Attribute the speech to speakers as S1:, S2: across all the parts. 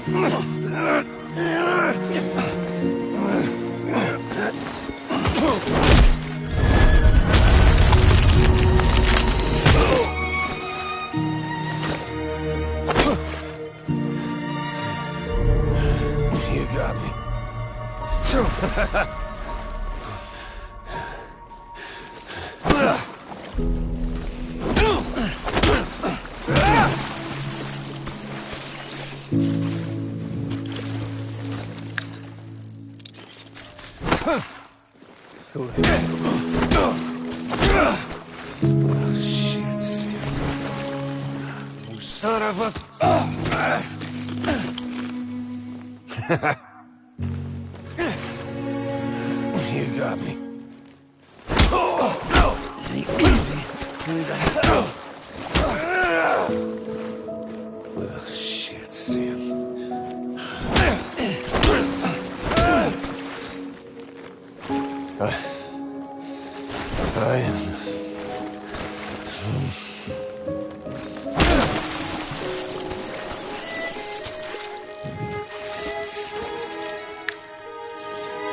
S1: You got me. Oh, shit. You son of a... You got me. Oh, no! Ain't easy. Well, shit, Sam. I am...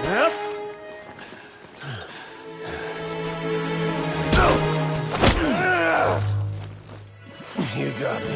S1: Yep. You got me.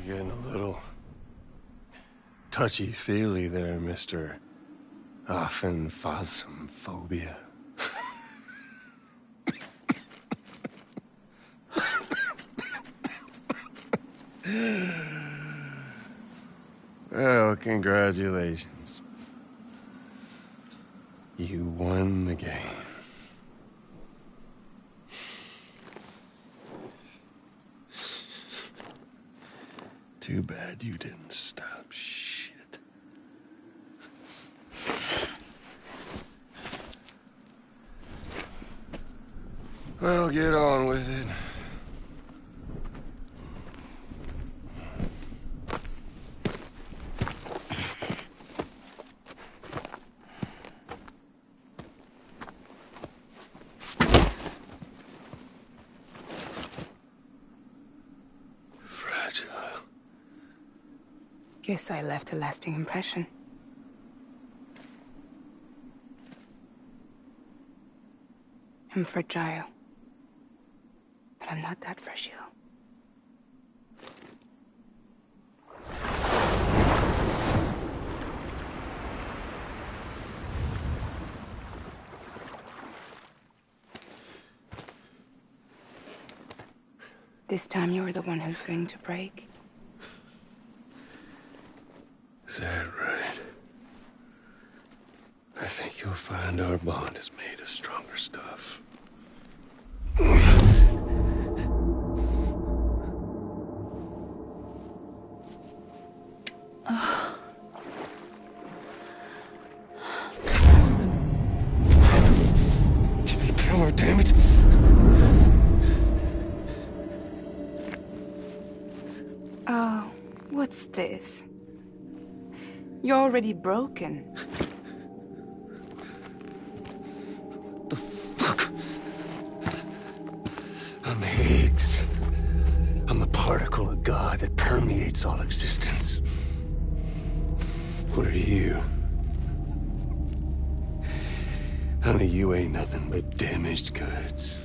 S1: Getting a little touchy-feely there, Mr. Phasmophobia. Well, congratulations. You won the game. Too bad you didn't stop shit. Well, get on with it.
S2: Guess I left a lasting impression. I'm fragile, but I'm not that fragile. This time you're the one who's going to break.
S1: Is that right? I think you'll find our bond is made of stronger stuff. Jimmy Pillar, damn it!
S2: Oh, what's this? You're already broken.
S1: The fuck? I'm Higgs. I'm the particle of God that permeates all existence. What are you? Honey, you ain't nothing but damaged goods.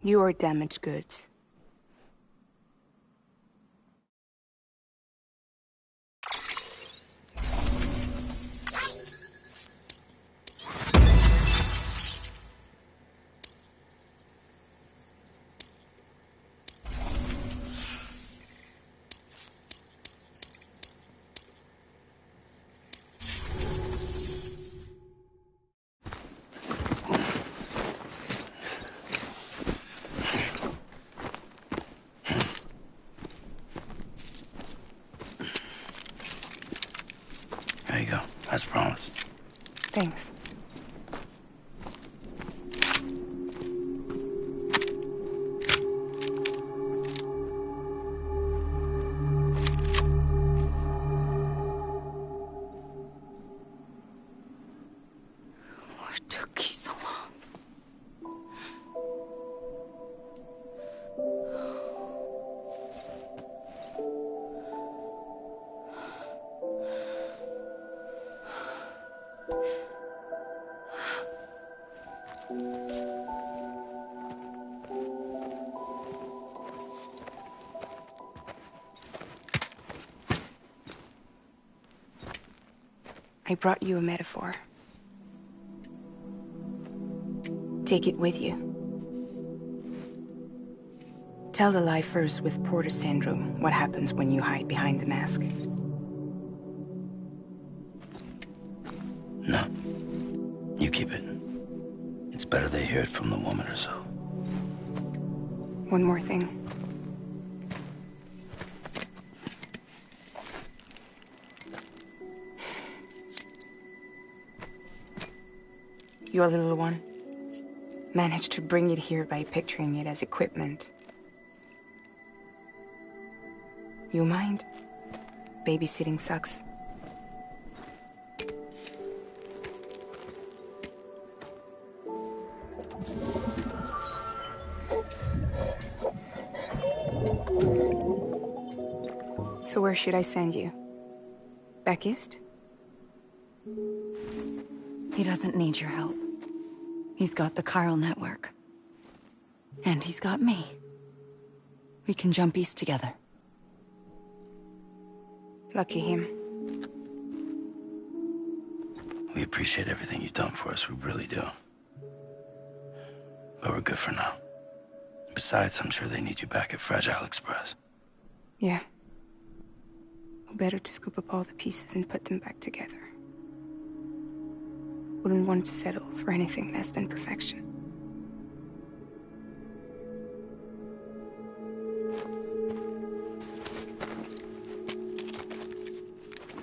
S2: You are damaged goods.
S3: There you go, as promised.
S2: Thanks. What took you so long? I brought you a metaphor. Take it with you. Tell the lifers with Porter syndrome what happens when you hide behind the mask.
S3: No. You keep it. It's better they hear it from the woman herself.
S2: One more thing. Your little one managed to bring it here by picturing it as equipment. You mind? Babysitting sucks. So where should I send you? Back east?
S4: He doesn't need your help. He's got the chiral network. And he's got me. We can jump east together.
S2: Lucky him.
S3: We appreciate everything you've done for us, we really do. But we're good for now. Besides, I'm sure they need you back at Fragile Express.
S2: Yeah. Better to scoop up all the pieces and put them back together. Wouldn't want to settle for anything less than perfection.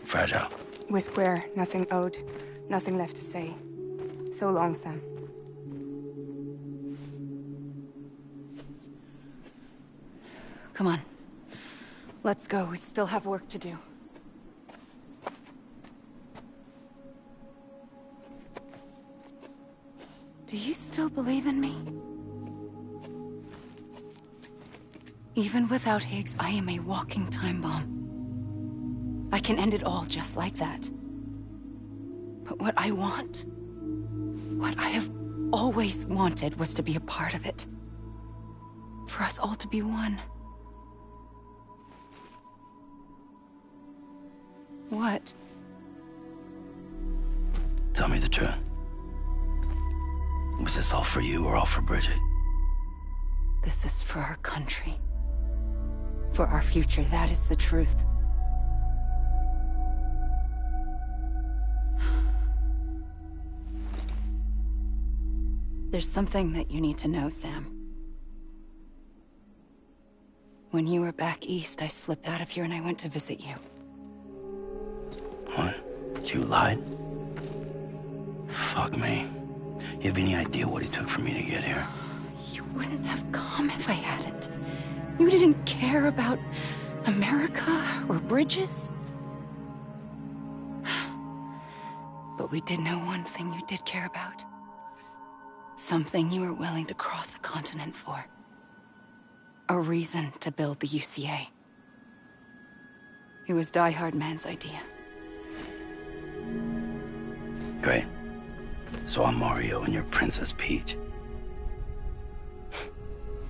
S3: Fragile.
S2: We're square, nothing owed, nothing left to say. So long, Sam.
S4: Come on. Let's go. We still have work to do. Do you still believe in me? Even without Higgs, I am a walking time bomb. I can end it all just like that. But what I want, what I have always wanted, was to be a part of it. For us all to be one. What?
S3: Tell me the truth. Was this all for you or all for Bridget?
S4: This is for our country. For our future, that is the truth. There's something that you need to know, Sam. When you were back east, I slipped out of here and I went to visit you.
S3: What? You lied? Fuck me. You have any idea what it took for me to get here?
S4: You wouldn't have come if I hadn't. You didn't care about America or bridges. But we did know one thing you did care about. Something you were willing to cross a continent for. A reason to build the UCA. It was Die Hard Man's idea.
S3: Great. So I'm Mario and you're Princess Peach.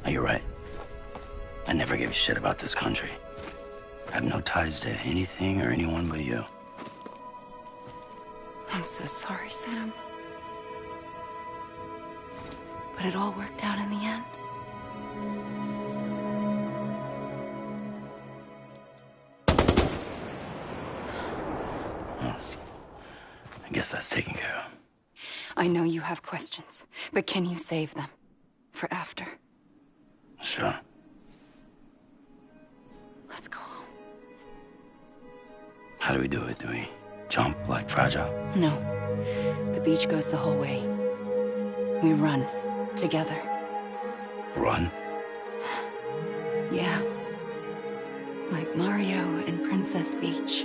S3: Are you right? I never gave a shit about this country. I have no ties to anything or anyone but you.
S4: I'm so sorry, Sam. But it all worked out in the end.
S3: Well, I guess that's taken care of.
S4: I know you have questions, but can you save them for after?
S3: Sure.
S4: Let's go home.
S3: How do we do it? Do we jump like Fragile?
S4: No. The beach goes the whole way. We run together.
S3: Run?
S4: Yeah. Like Mario and Princess Peach.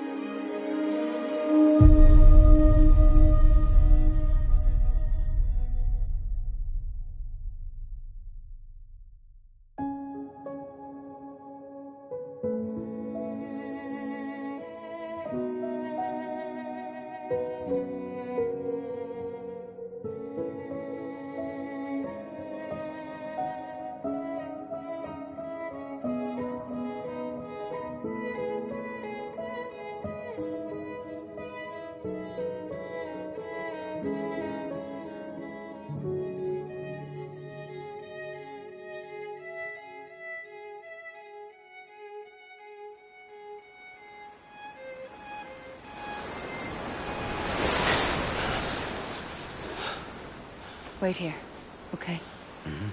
S4: Wait here, okay?
S3: Mm-hmm.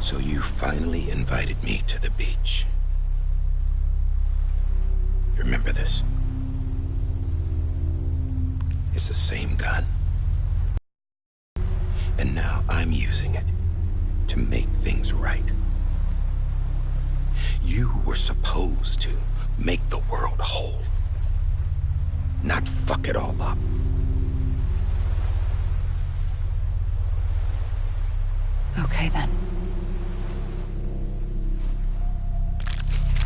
S5: So you finally invited me to the beach. Remember this? It's the same gun. And now I'm using it to make things right. You were supposed to make the world whole, not fuck it all up.
S4: Okay, then.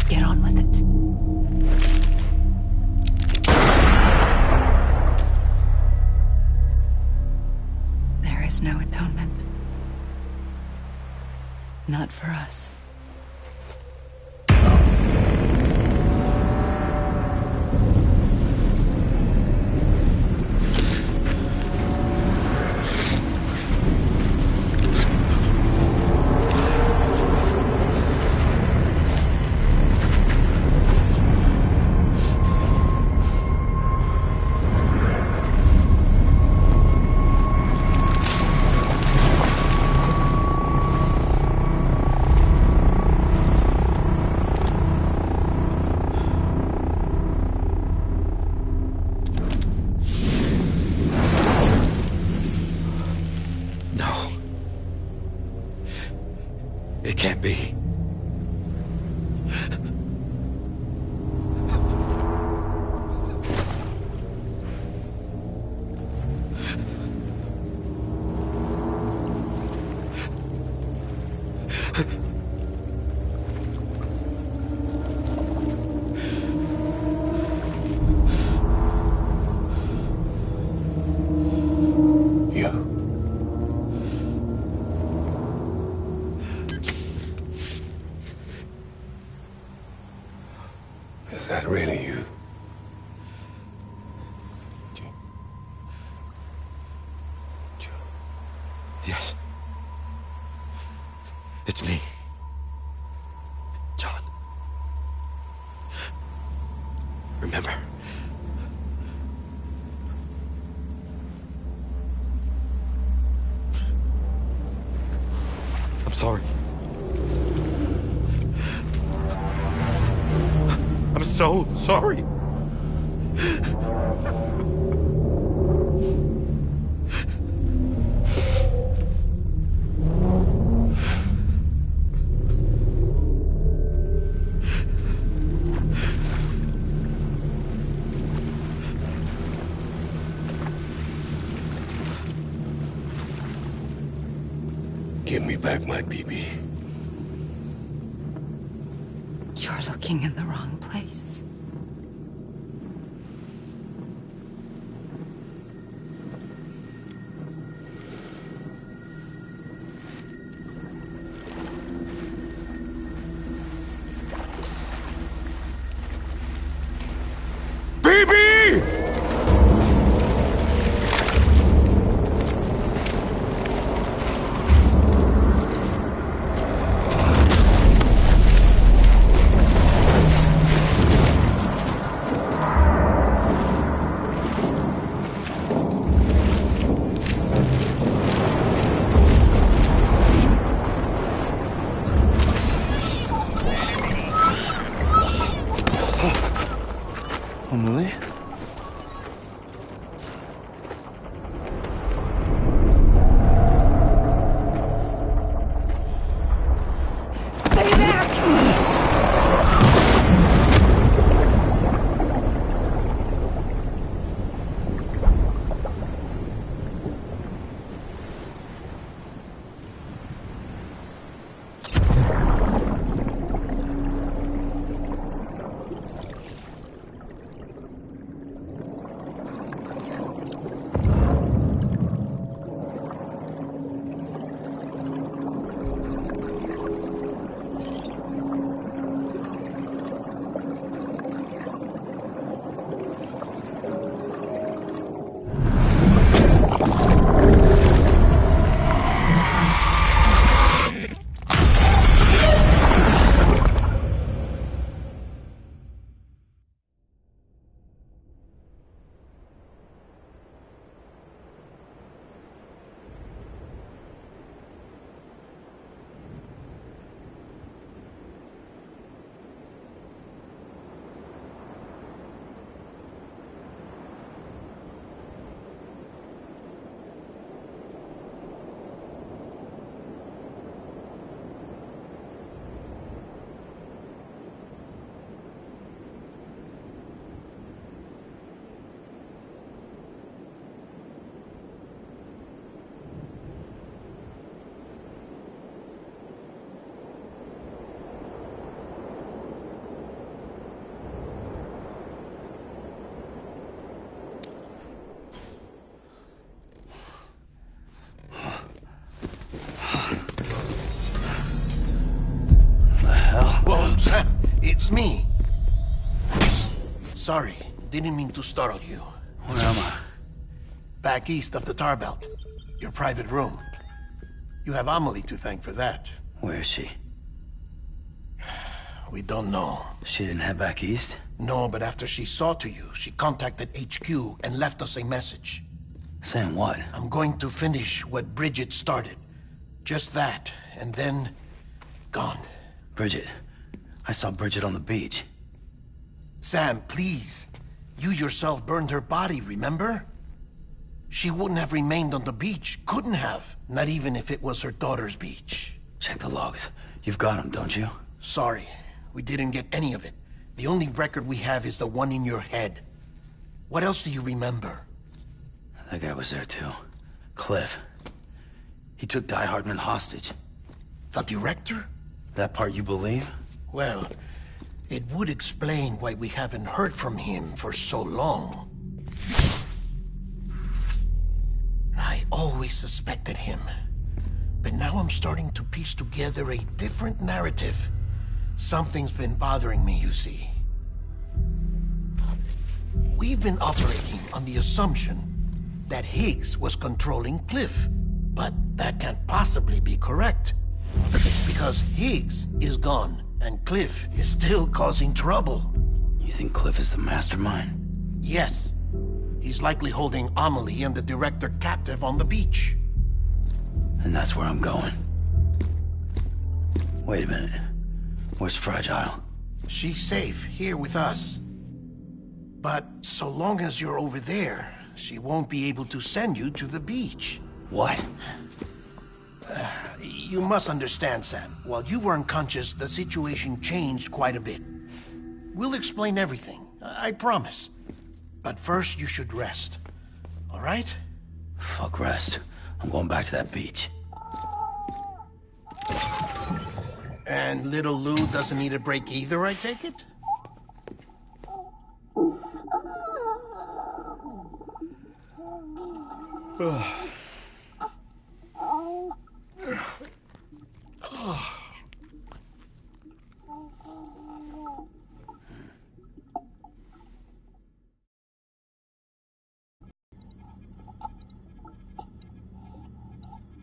S4: Get on with it. There is no atonement. Not for us.
S1: Is that really you?
S5: Yes. It's me. John. Remember? I'm sorry. I'm so sorry.
S1: Give me back my BB.
S4: You're looking in the wrong place.
S3: Emily?
S2: Stay back!
S6: It's me. Sorry, didn't mean to startle you.
S3: Where am I?
S6: Back east of the tar belt. Your private room. You have Amelie to thank for that.
S3: Where is she?
S6: We don't know.
S3: She didn't head back east?
S6: No, but after she saw to you, she contacted HQ and left us a message.
S3: Saying what?
S6: I'm going to finish what Bridget started. Just that, and then... gone.
S3: Bridget. I saw Bridget on the beach.
S6: Sam, please. You yourself burned her body, remember? She wouldn't have remained on the beach. Couldn't have. Not even if it was her daughter's beach.
S3: Check the logs. You've got them, don't you?
S6: Sorry. We didn't get any of it. The only record we have is the one in your head. What else do you remember?
S3: That guy was there too. Cliff. He took Die Hardman hostage.
S6: The director?
S3: That part you believe?
S6: Well, it would explain why we haven't heard from him for so long. I always suspected him. But now I'm starting to piece together a different narrative. Something's been bothering me, you see. We've been operating on the assumption that Higgs was controlling Cliff. But that can't possibly be correct. Because Higgs is gone, and Cliff is still causing trouble.
S3: You think Cliff is the mastermind?
S6: Yes. He's likely holding Amelie and the director captive on the beach.
S3: And that's where I'm going. Wait a minute. Where's Fragile?
S6: She's safe here with us. But so long as you're over there, she won't be able to send you to the beach.
S3: What?
S6: You must understand, Sam. While you were unconscious, the situation changed quite a bit. We'll explain everything, I promise. But first, you should rest. All right?
S3: Fuck rest. I'm going back to that beach.
S6: And little Lou doesn't need a break either, I take it?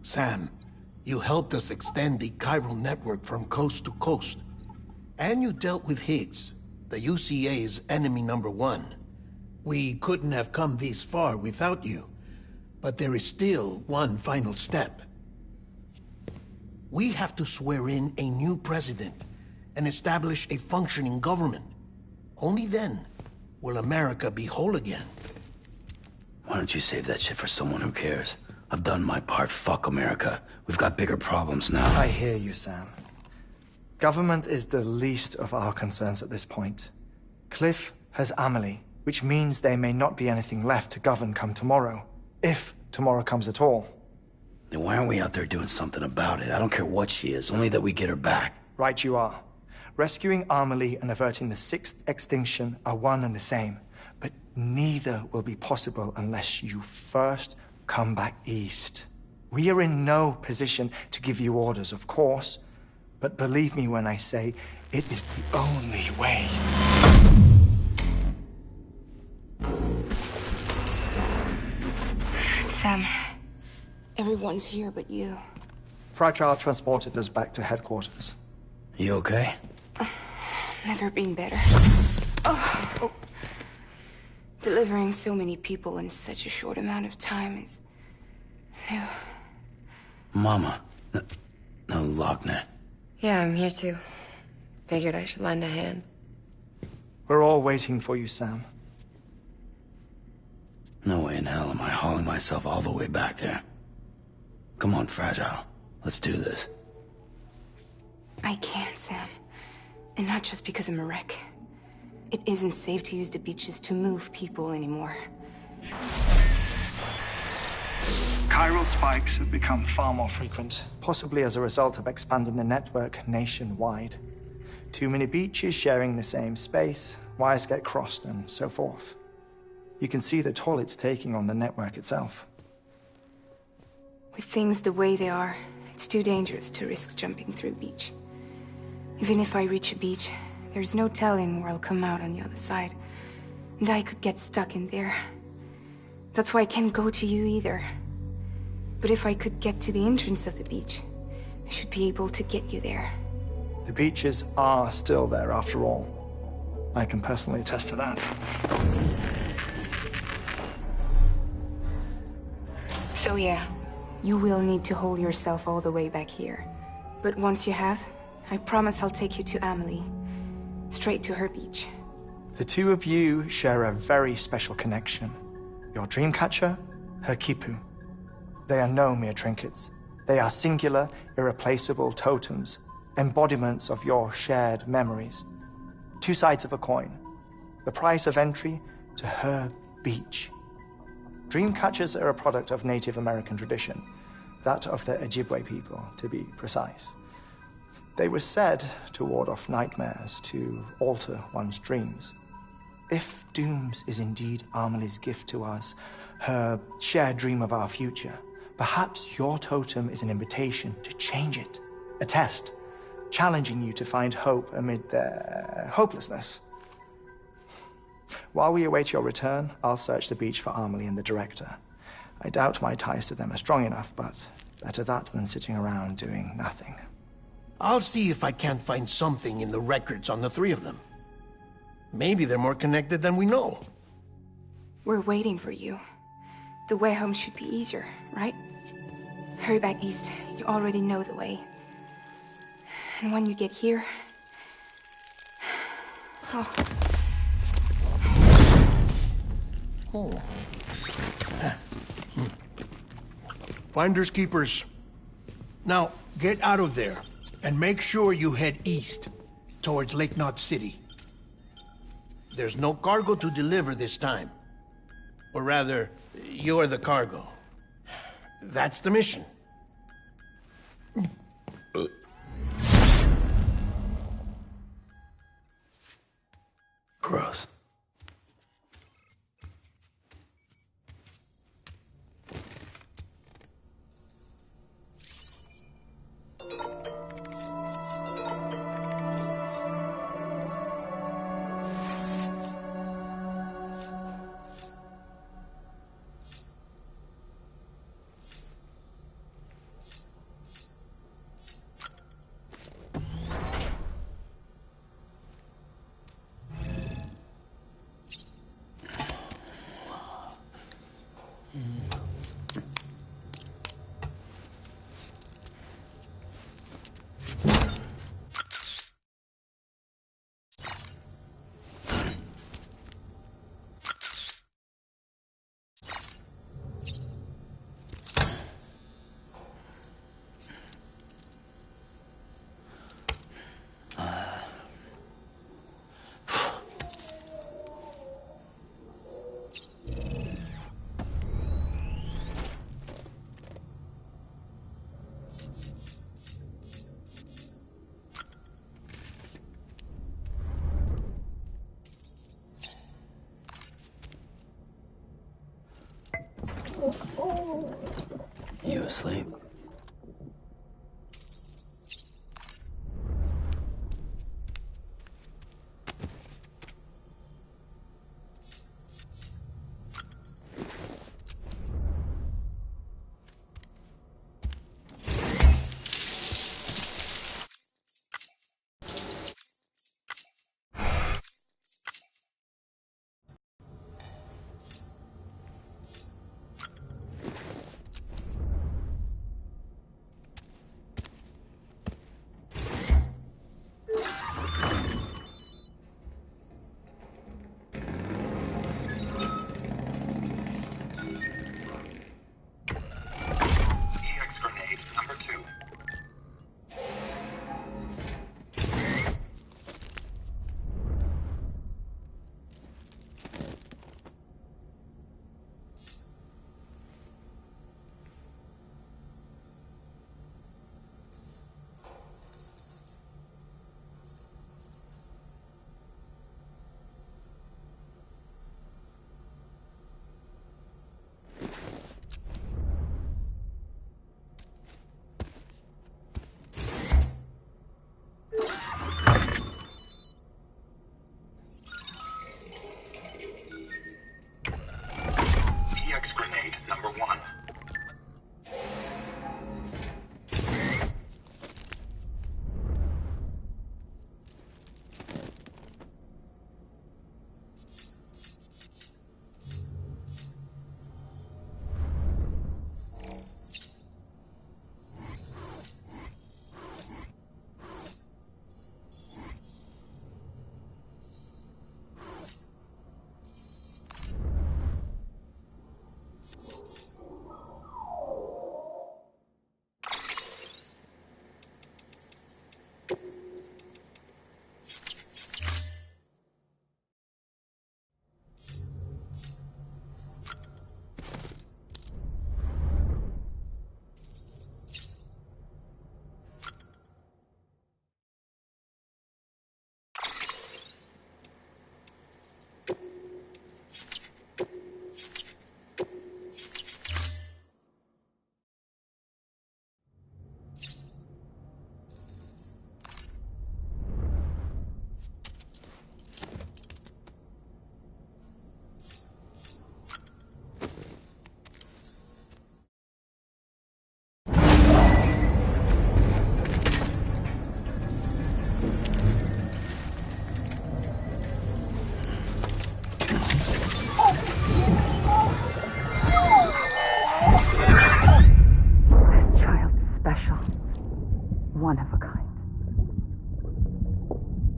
S6: Sam, you helped us extend the chiral network from coast to coast. And you dealt with Higgs, the UCA's enemy #1. We couldn't have come this far without you. But there is still one final step. We have to swear in a new president and establish a functioning government. Only then will America be whole again.
S3: Why don't you save that shit for someone who cares? I've done my part. Fuck America. We've got bigger problems now.
S7: I hear you, Sam. Government is the least of our concerns at this point. Cliff has Amelie, which means there may not be anything left to govern come tomorrow. If tomorrow comes at all.
S3: Then why aren't we out there doing something about it? I don't care what she is, only that we get her back.
S7: Right you are. Rescuing Amelie and averting the 6th extinction are one and the same. But neither will be possible unless you first come back east. We are in no position to give you orders, of course. But believe me when I say, it is the only way.
S2: Sam, everyone's here but you.
S7: Fragile transported us back to headquarters.
S3: You okay?
S2: Never been better. Oh. Delivering so many people in such a short amount of time is new.
S3: Mama. No, Lochner.
S8: Yeah, I'm here too. Figured I should lend a hand.
S7: We're all waiting for you, Sam.
S3: No way in hell am I hauling myself all the way back there. Come on, Fragile. Let's do this.
S2: I can't, Sam. And not just because I'm a wreck. It isn't safe to use the beaches to move people anymore.
S9: Chiral spikes have become far more frequent.
S7: Possibly as a result of expanding the network nationwide. Too many beaches sharing the same space, wires get crossed, and so forth. You can see the toll it's taking on the network itself.
S2: With things the way they are, it's too dangerous to risk jumping through a beach. Even if I reach a beach, there's no telling where I'll come out on the other side. And I could get stuck in there. That's why I can't go to you either. But if I could get to the entrance of the beach, I should be able to get you there.
S7: The beaches are still there after all. I can personally attest to that.
S2: So yeah, you will need to hold yourself all the way back here. But once you have, I promise I'll take you to Amelie. Straight to her beach.
S7: The two of you share a very special connection. Your dreamcatcher, her Kipu. They are no mere trinkets. They are singular, irreplaceable totems, embodiments of your shared memories. Two sides of a coin. The price of entry to her beach. Dreamcatchers are a product of Native American tradition, that of the Ojibwe people, to be precise. They were said to ward off nightmares, to alter one's dreams. If Dooms is indeed Amelie's gift to us, her shared dream of our future, perhaps your totem is an invitation to change it. A test, challenging you to find hope amid their hopelessness. While we await your return, I'll search the beach for Amelie and the director. I doubt my ties to them are strong enough, but better that than sitting around doing nothing.
S6: I'll see if I can't find something in the records on the three of them. Maybe they're more connected than we know.
S2: We're waiting for you. The way home should be easier, right? Hurry back east. You already know the way. And when you get here... Oh.
S6: Oh. Finders keepers. Now, get out of there, and make sure you head east, towards Lake Knot City. There's no cargo to deliver this time. Or rather, you're the cargo. That's the mission.
S3: Gross. You asleep?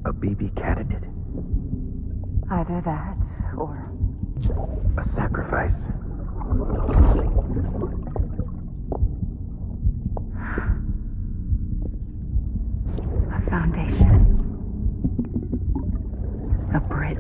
S5: A BB candidate?
S4: Either that, or...
S5: A sacrifice?
S4: A foundation. A bridge.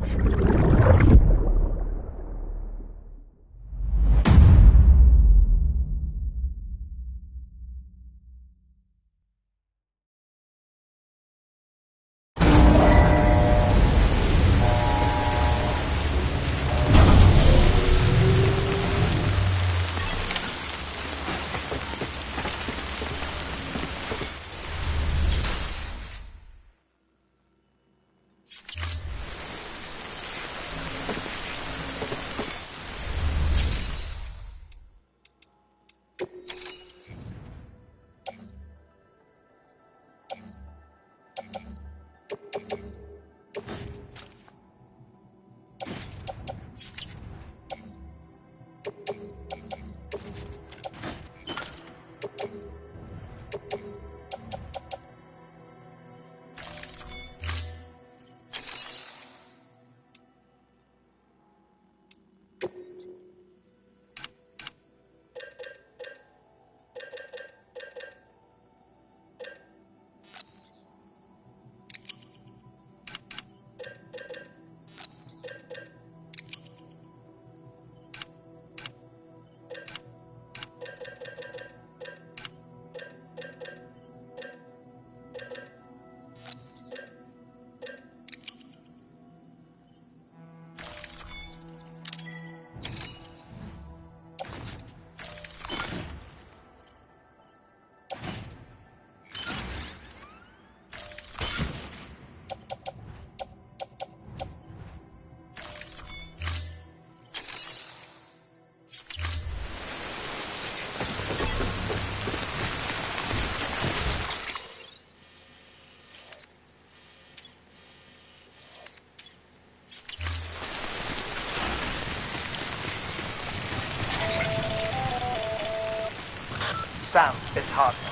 S7: Sam, it's Hardman.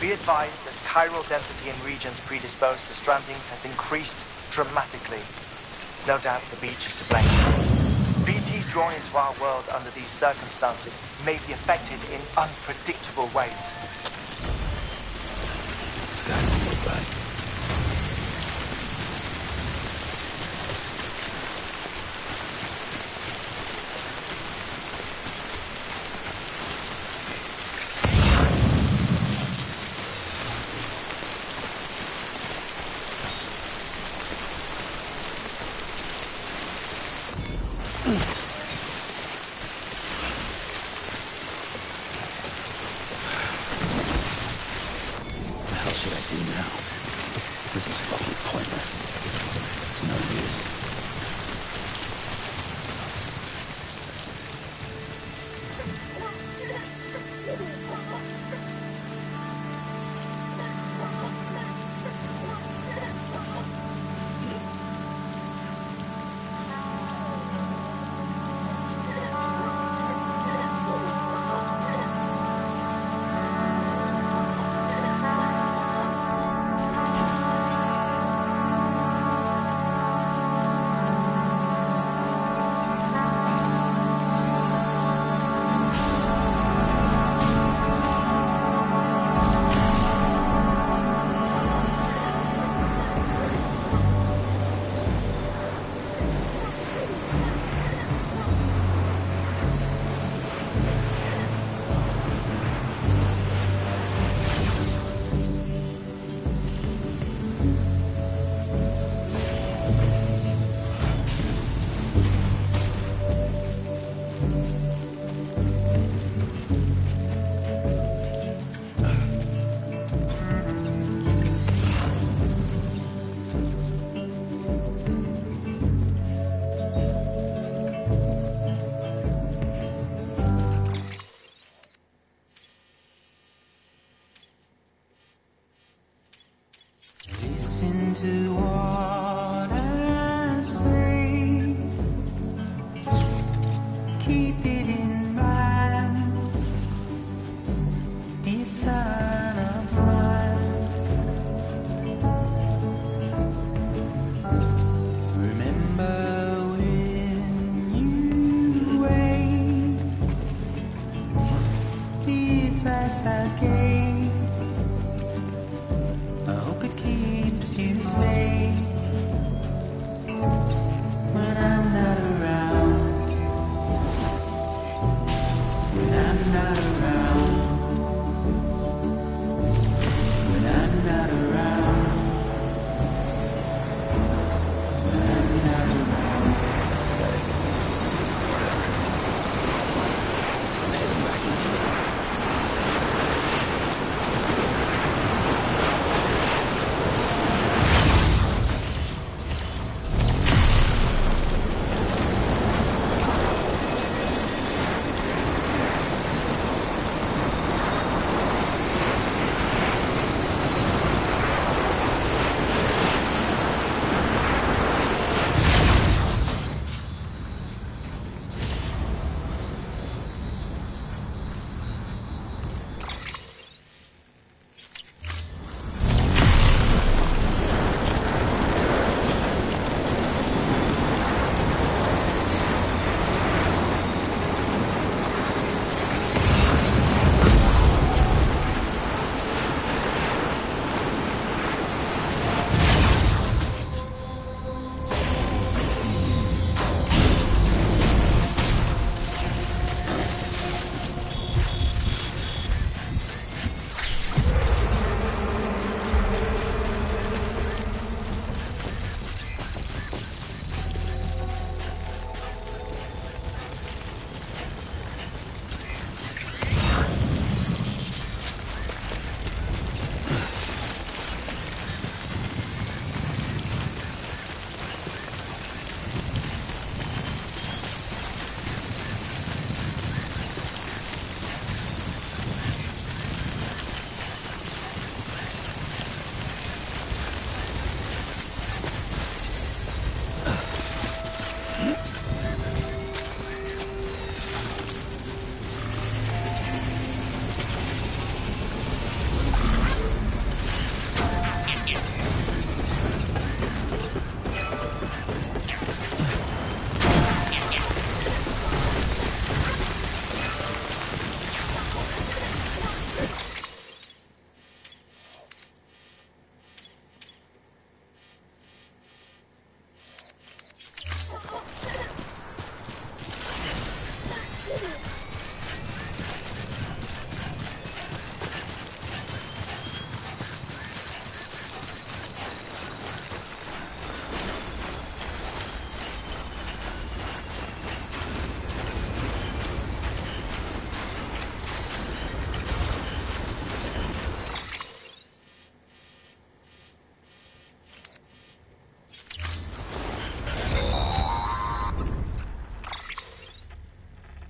S7: Be advised that chiral density in regions predisposed to strandings has increased dramatically. No doubt the beach is to blame. BTs drawn into our world under these circumstances may be affected in unpredictable ways.
S3: This guy's a good guy. This is fucking pointless. It's no use.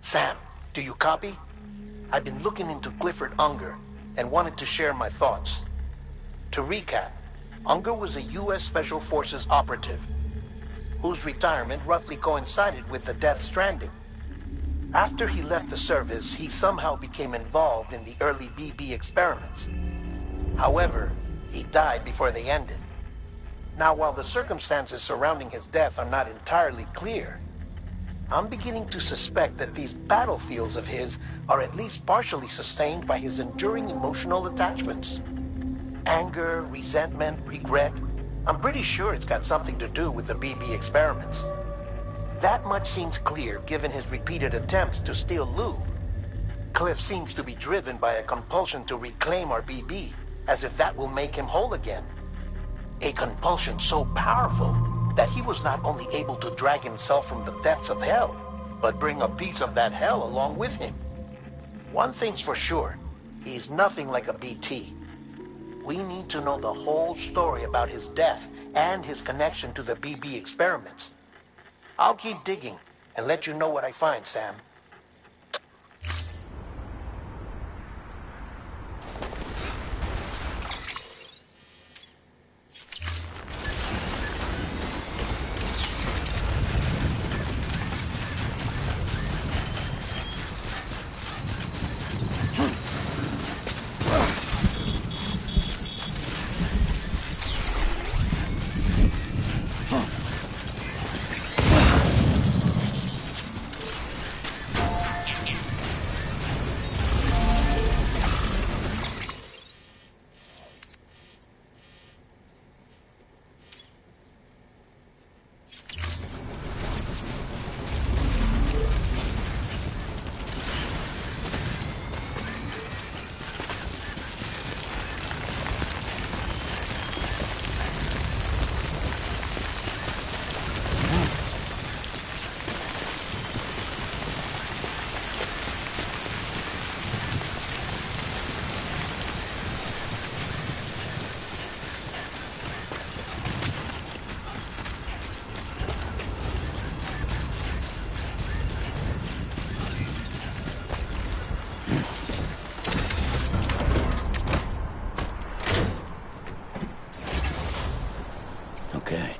S6: Sam, do you copy? I've been looking into Clifford Unger and wanted to share my thoughts. To recap, Unger was a U.S. Special Forces operative whose retirement roughly coincided with the Death Stranding. After he left the service, he somehow became involved in the early BB experiments. However, he died before they ended. Now, while the circumstances surrounding his death are not entirely clear, I'm beginning to suspect that these battlefields of his are at least partially sustained by his enduring emotional attachments. Anger, resentment, regret. I'm pretty sure it's got something to do with the BB experiments. That much seems clear given his repeated attempts to steal Lou. Cliff seems to be driven by a compulsion to reclaim our BB, as if that will make him whole again. A compulsion so powerful that he was not only able to drag himself from the depths of hell, but bring a piece of that hell along with him. One thing's for sure, he's nothing like a BT. We need to know the whole story about his death and his connection to the BB experiments. I'll keep digging and let you know what I find, Sam.
S3: Okay.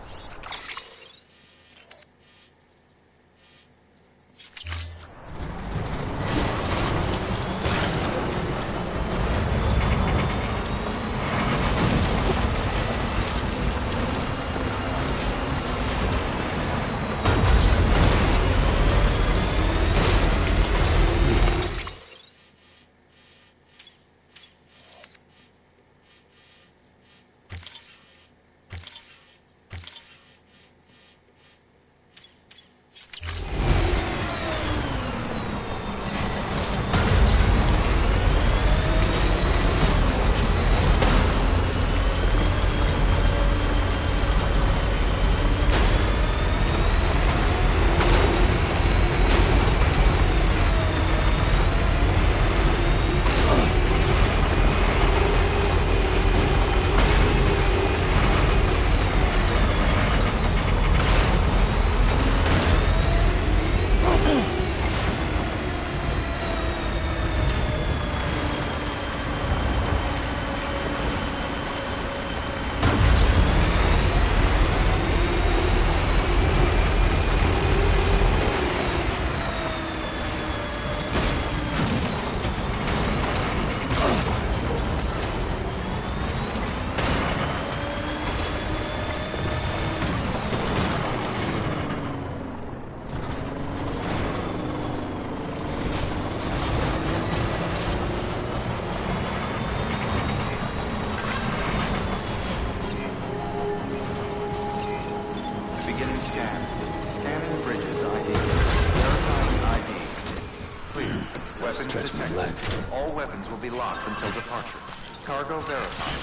S10: Weapons detected. All weapons will be locked until departure. Cargo verified.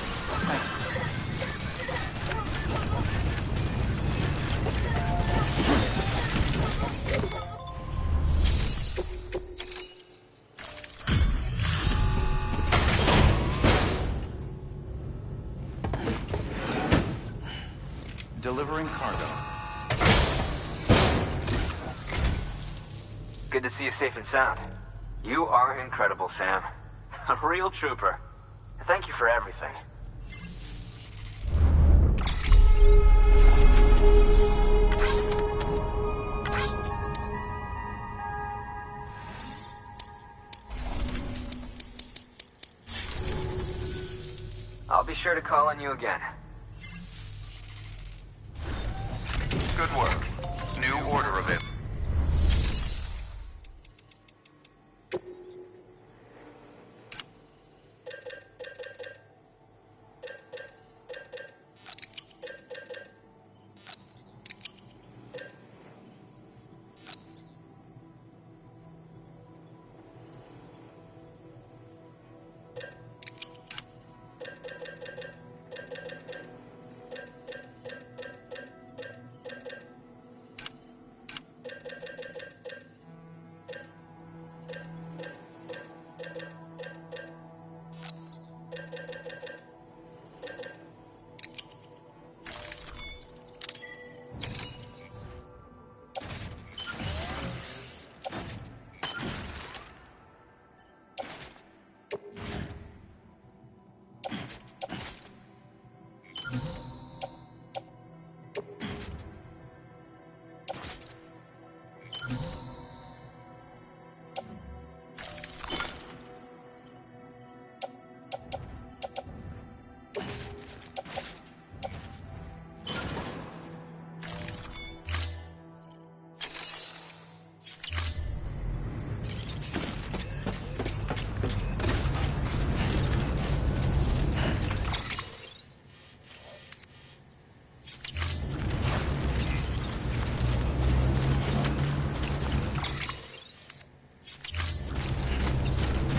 S10: Thank you. Delivering cargo.
S11: Good to see you safe and sound. You are incredible, Sam. A real trooper. Thank you for everything. I'll be sure to call on you again.
S10: Good work. New order of it.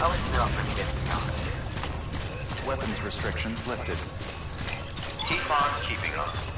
S11: I'll let you know if I can get beyond.
S10: Weapons restrictions lifted. Keep on keeping on.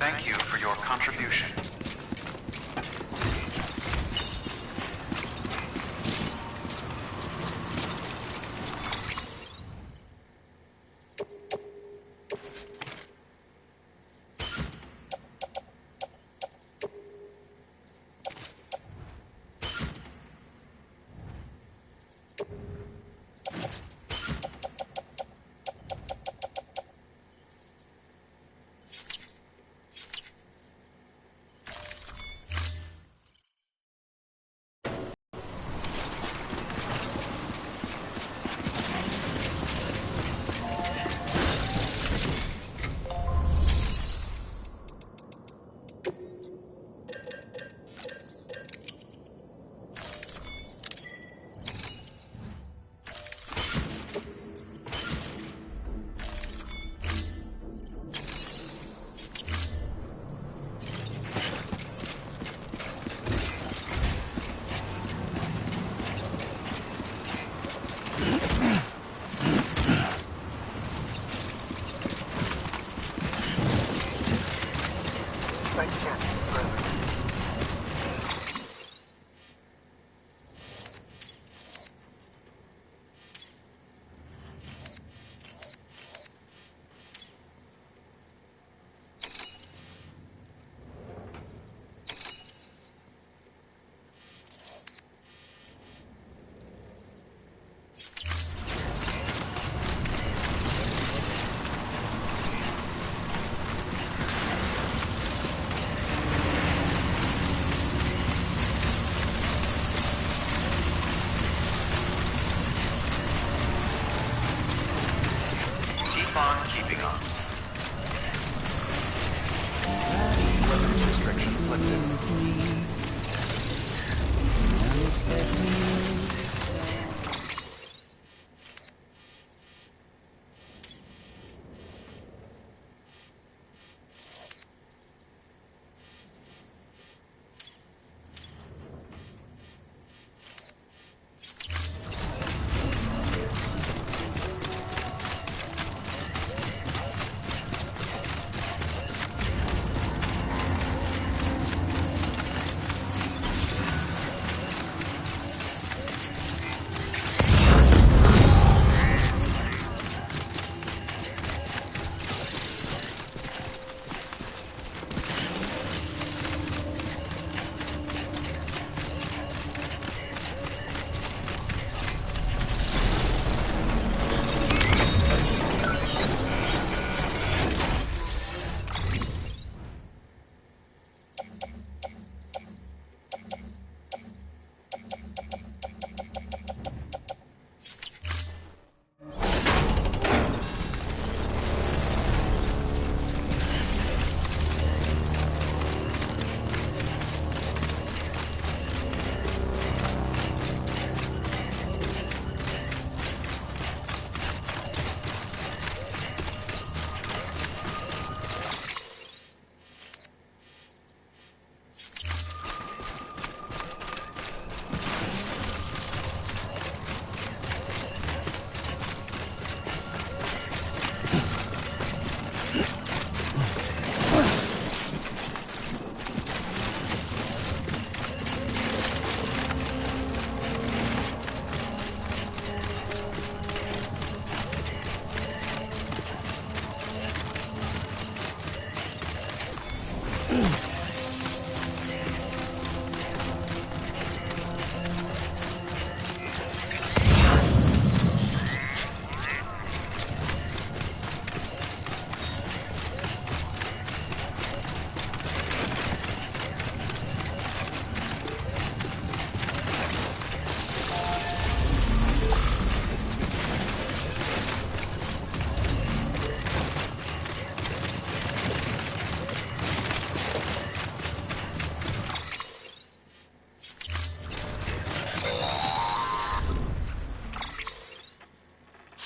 S10: Thank you for your contribution.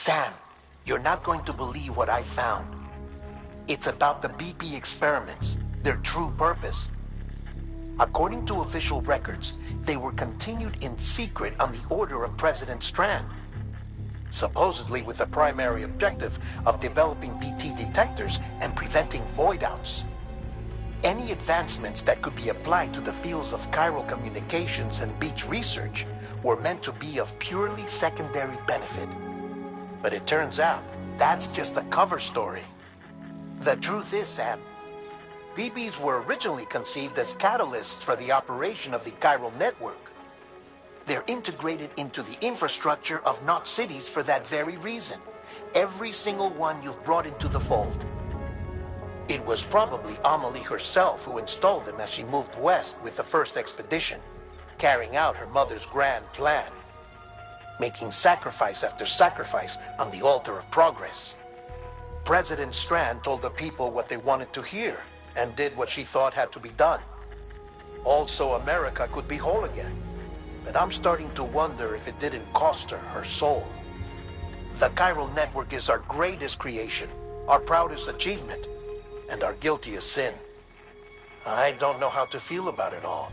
S6: Sam, you're not going to believe what I found. It's about the BP experiments, their true purpose. According to official records, they were continued in secret on the order of President Strand, supposedly with the primary objective of developing BT detectors and preventing void outs. Any advancements that could be applied to the fields of chiral communications and beach research were meant to be of purely secondary benefit. But it turns out, that's just a cover story. The truth is, Sam, BBs were originally conceived as catalysts for the operation of the chiral network. They're integrated into the infrastructure of Knot cities for that very reason. Every single one you've brought into the fold. It was probably Amelie herself who installed them as she moved west with the first expedition, carrying out her mother's grand plan, making sacrifice after sacrifice on the altar of progress. President Strand told the people what they wanted to hear and did what she thought had to be done. Also, America could be whole again. But I'm starting to wonder if it didn't cost her her soul. The chiral network is our greatest creation, our proudest achievement, and our guiltiest sin. I don't know how to feel about it all.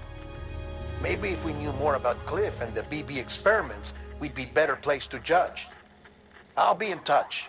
S6: Maybe if we knew more about Cliff and the BB experiments, we'd be better placed to judge. I'll be in touch.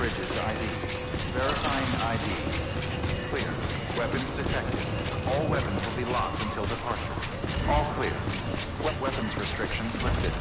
S10: Bridges ID. Verifying ID. Clear. Weapons detected. All weapons will be locked until departure. All clear. Weapons restrictions lifted.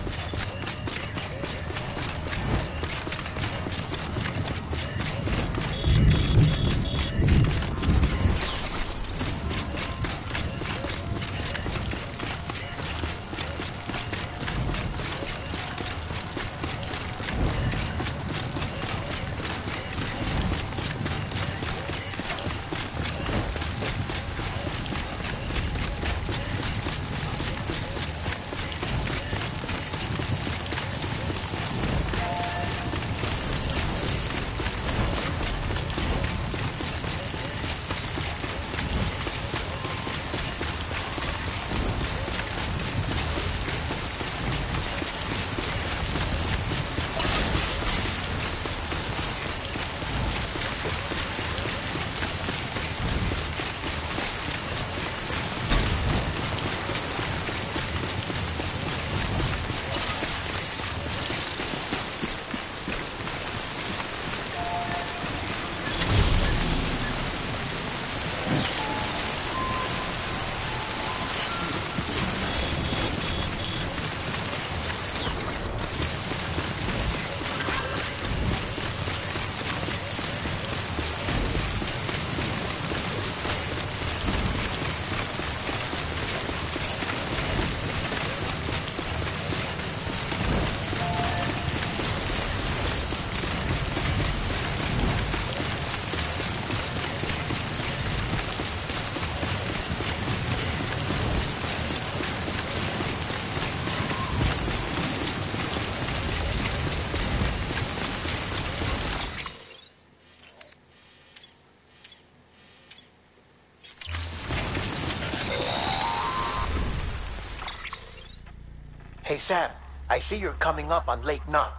S6: Hey Sam, I see you're coming up on Lake Knot.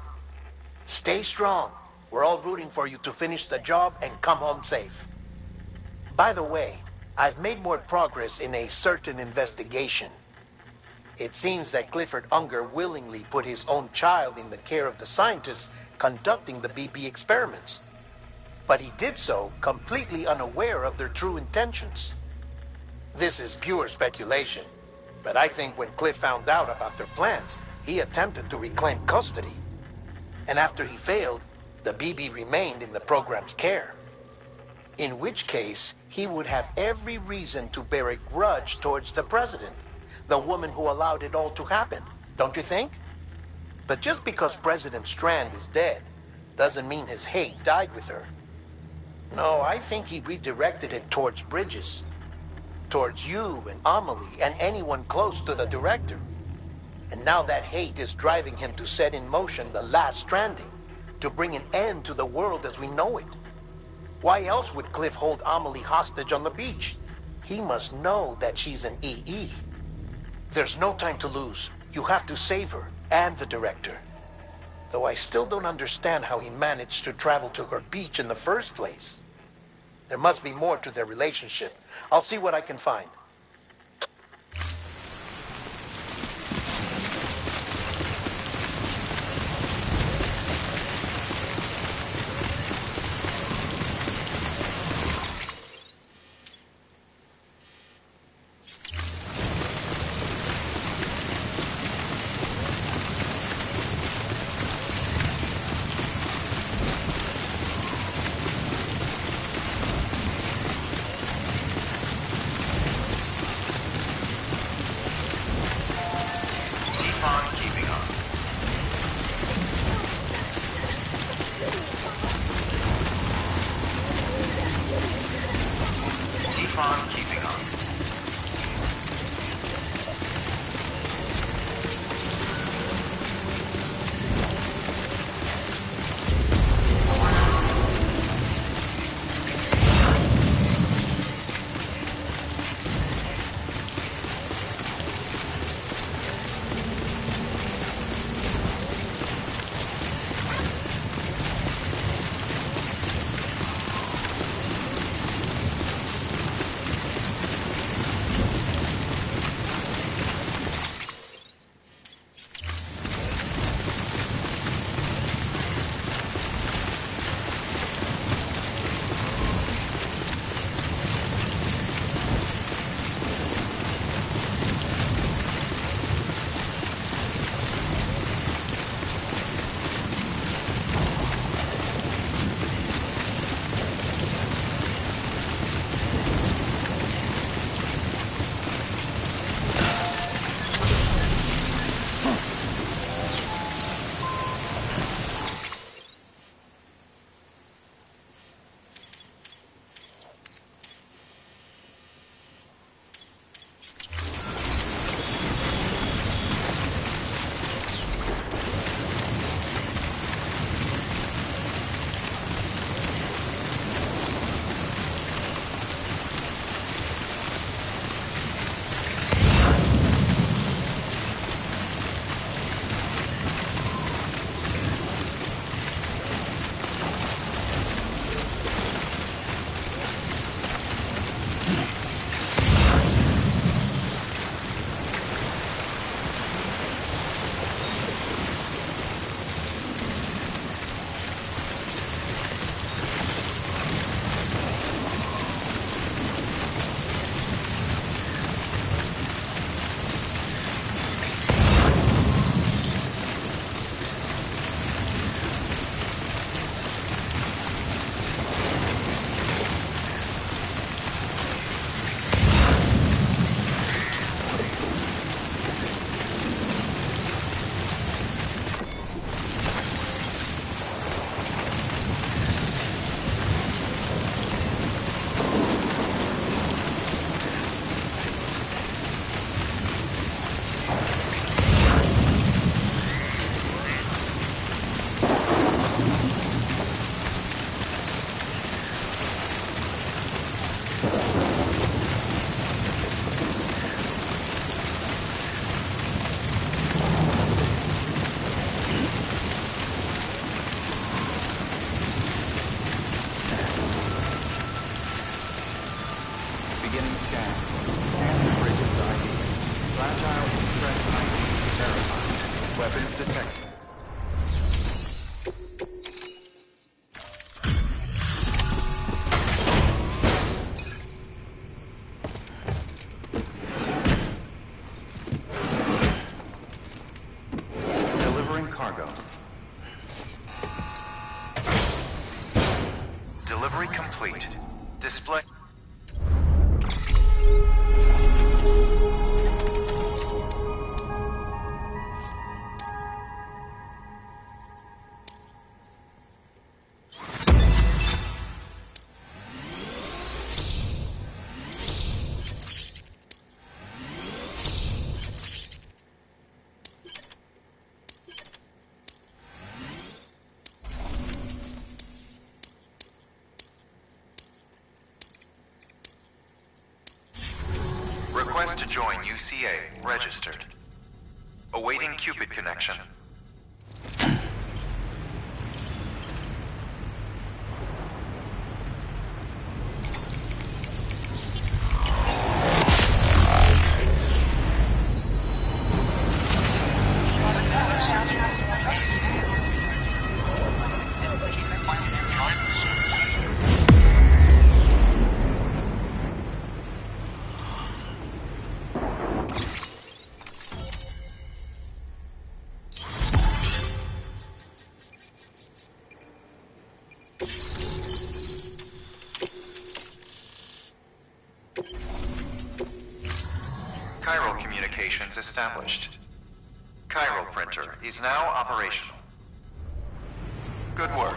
S6: Stay strong. We're all rooting for you to finish the job and come home safe. By the way, I've made more progress in a certain investigation. It seems that Clifford Unger willingly put his own child in the care of the scientists conducting the BP experiments. But he did so completely unaware of their true intentions. This is pure speculation, but I think when Cliff found out about their plans, he attempted to reclaim custody. And after he failed, the BB remained in the program's care. In which case, he would have every reason to bear a grudge towards the president, the woman who allowed it all to happen, don't you think? But just because President Strand is dead, doesn't mean his hate died with her. No, I think he redirected it towards Bridges. Towards you and Amelie and anyone close to the director. And now that hate is driving him to set in motion the last stranding, to bring an end to the world as we know it. Why else would Cliff hold Amelie hostage on the beach? He must know that she's an EE. There's no time to lose. You have to save her and the director. Though I still don't understand how he managed to travel to her beach in the first place. There must be more to their relationship. I'll see what I can find.
S10: Weapons detected. Delivering cargo. Delivery complete. Display. Request to join UCA. Registered. Awaiting Cupid connection. Chiral communications established. Chiral printer is now operational. Good work.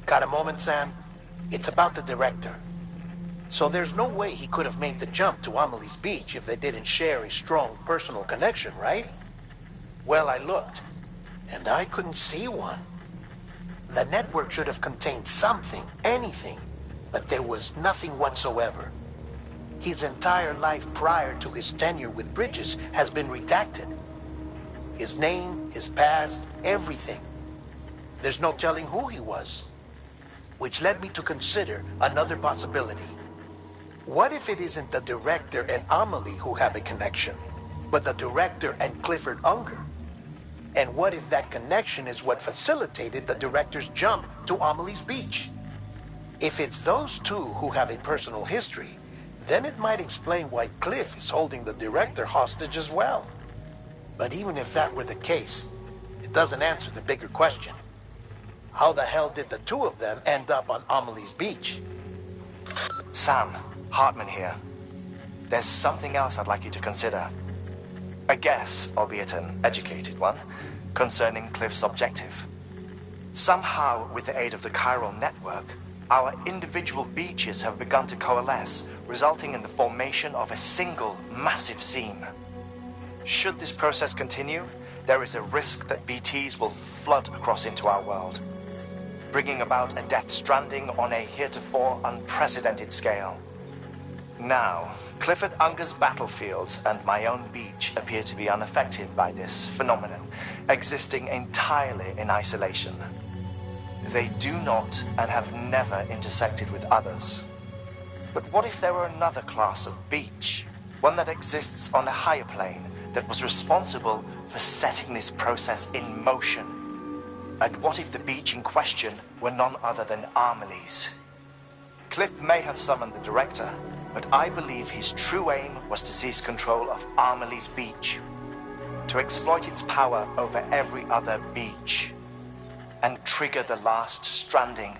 S6: Got a moment, Sam? It's about the director. So there's no way he could have made the jump to Amelie's Beach if they didn't share a strong personal connection, right? Well, I looked, and I couldn't see one. The network should have contained something, anything, but there was nothing whatsoever. His entire life prior to his tenure with Bridges has been redacted. His name, his past, everything. There's no telling who he was. Which led me to consider another possibility. What if it isn't the director and Amelie who have a connection, but the director and Clifford Unger? And what if that connection is what facilitated the director's jump to Amelie's Beach? If it's those two who have a personal history, then it might explain why Cliff is holding the director hostage as well. But even if that were the case, it doesn't answer the bigger question. How the hell did the two of them end up on Amelie's beach?
S7: Sam, Hartman here. There's something else I'd like you to consider. A guess, albeit an educated one, concerning Cliff's objective. Somehow, with the aid of the chiral network, our individual beaches have begun to coalesce, resulting in the formation of a single massive seam. Should this process continue, there is a risk that BTs will flood across into our world, bringing about a death stranding on a heretofore unprecedented scale. Now, Clifford Unger's battlefields and my own beach appear to be unaffected by this phenomenon, existing entirely in isolation. They do not and have never intersected with others. But what if there were another class of beach, one that exists on a higher plane, that was responsible for setting this process in motion? And what if the beach in question were none other than Amelie's? Cliff may have summoned the director, but I believe his true aim was to seize control of Amelie's beach, to exploit its power over every other beach, and trigger the last stranding.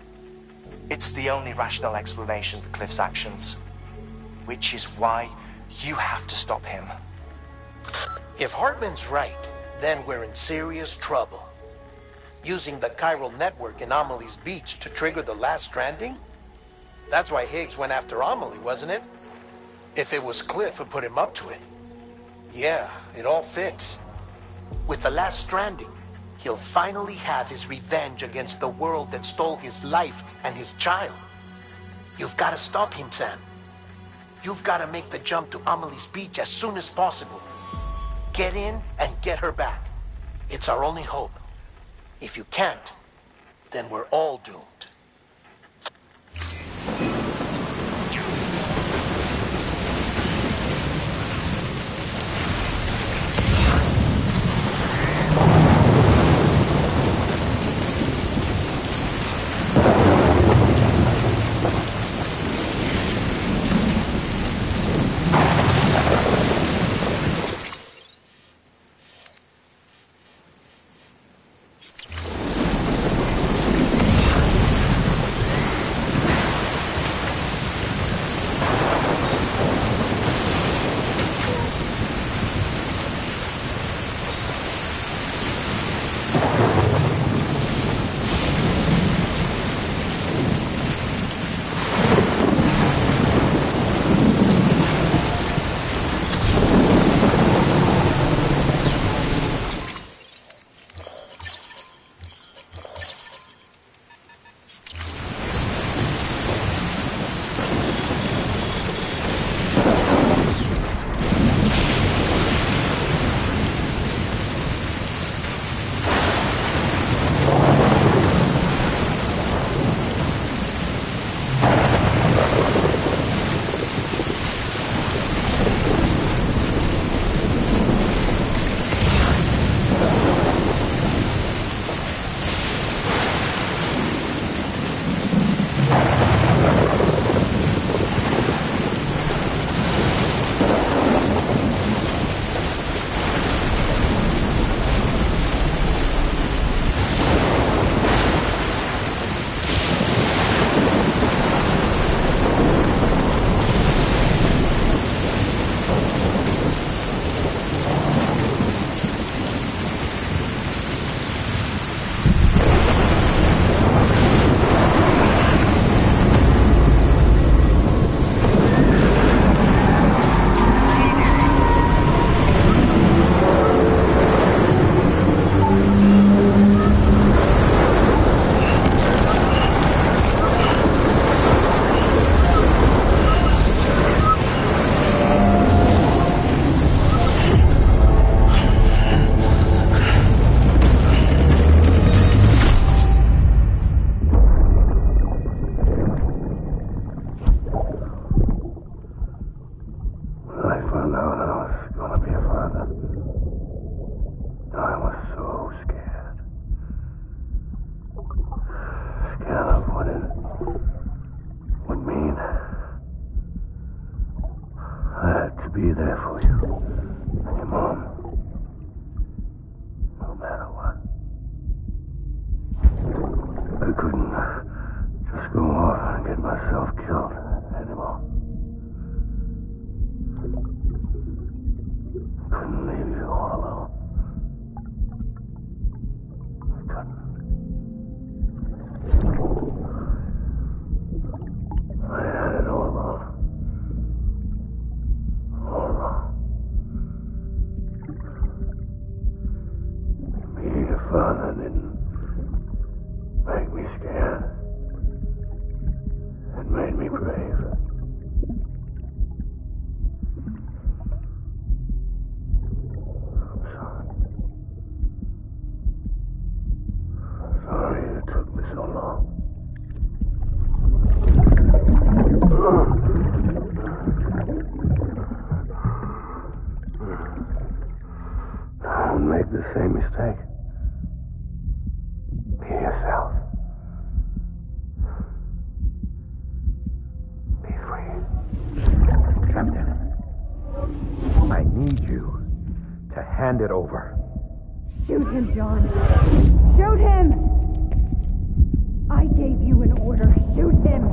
S7: It's the only rational explanation for Cliff's actions, which is why you have to stop him.
S6: If Hartman's right, then we're in serious trouble. Using the chiral network in Amelie's beach to trigger the last stranding? That's why Higgs went after Amelie, wasn't it? If it was Cliff who put him up to it. Yeah, it all fits. With the last stranding, he'll finally have his revenge against the world that stole his life and his child. You've got to stop him, Sam. You've got to make the jump to Amelie's beach as soon as possible. Get in and get her back. It's our only hope. If you can't, then we're all doomed.
S1: to be there for you. And your mom. No matter what. I couldn't just go off and get myself killed anymore. Couldn't leave you all alone. I couldn't. I had it all wrong. All wrong. Being a father didn't make me scared. It made me brave. I'm sorry. Sorry it took me so long. Don't make the same mistake. Be yourself. Be free.
S5: Captain, I need you to hand it over.
S12: Shoot him, John. Shoot him! I gave you an order. Shoot him!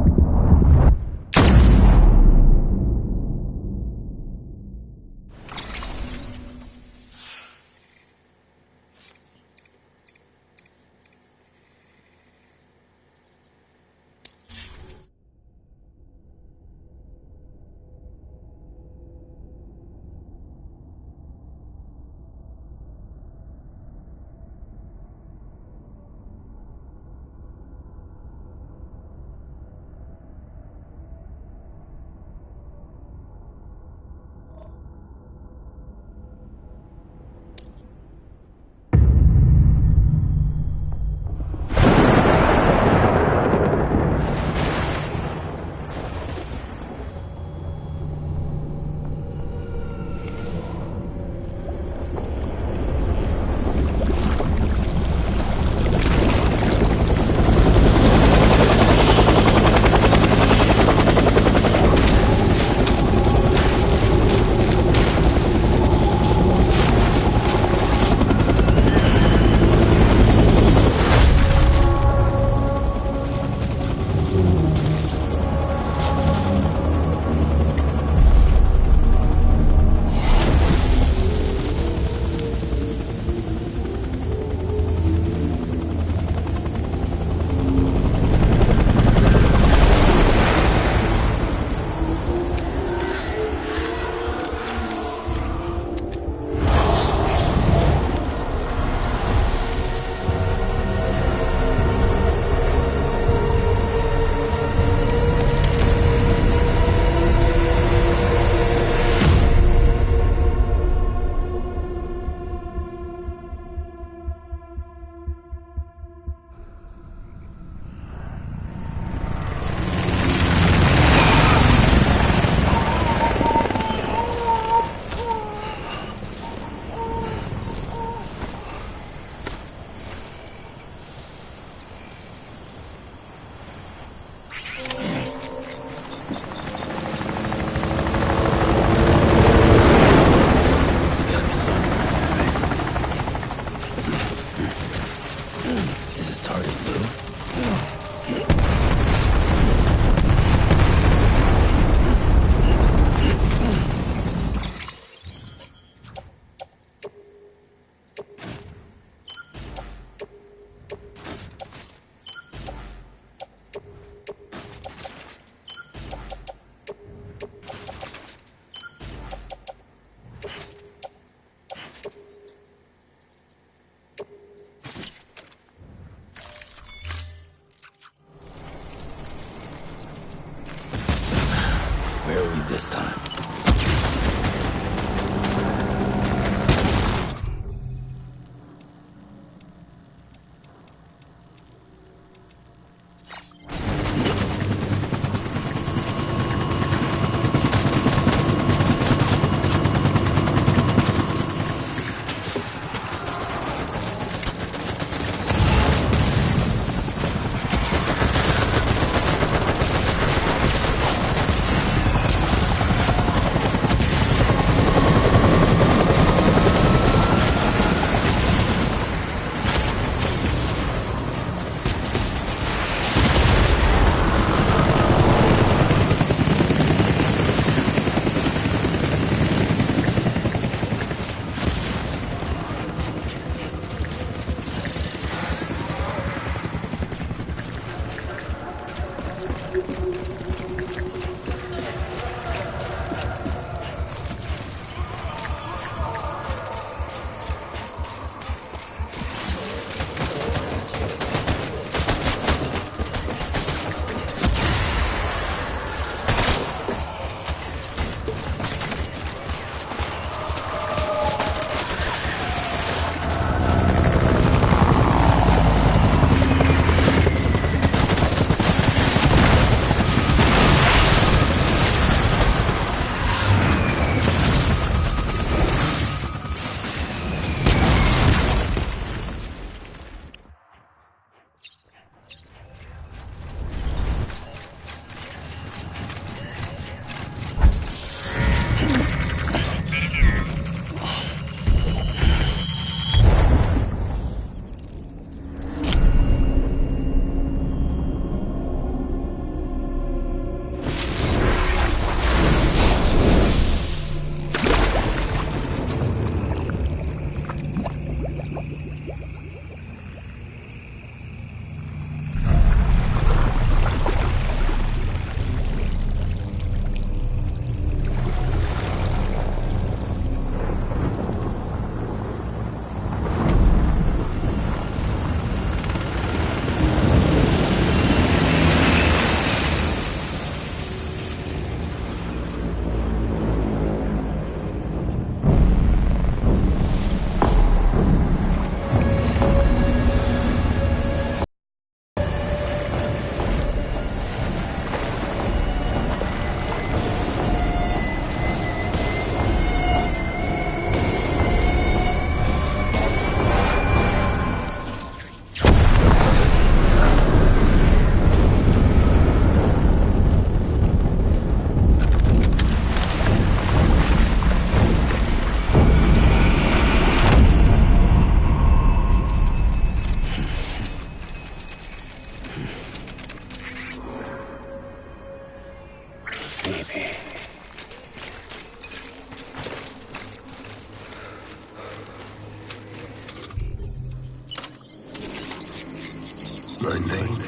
S1: My name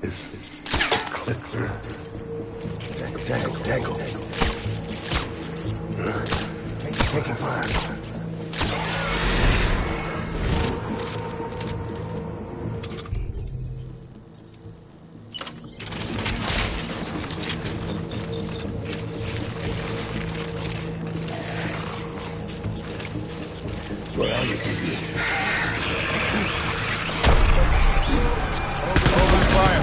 S1: is Clicker. Dangle. Taking fire. Well, you can be. Open fire.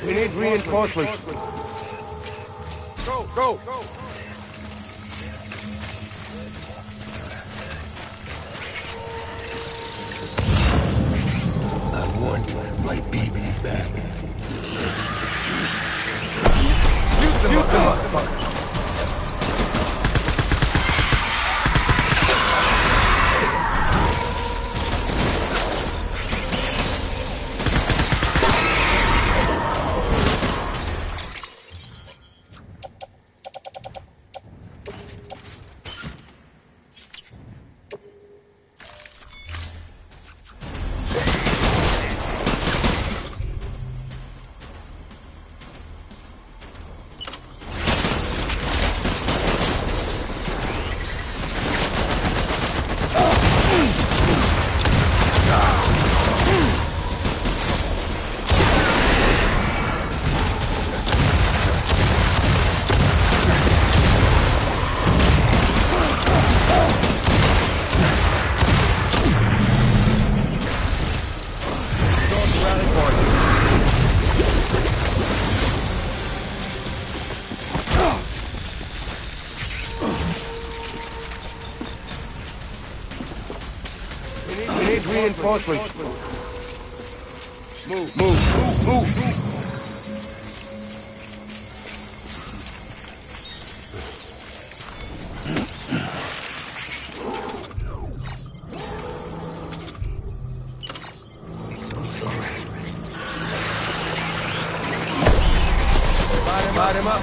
S1: We need reinforcements. Go! I want my baby back. Shoot them up. Reinforcements. Move. I'm sorry. Light him up.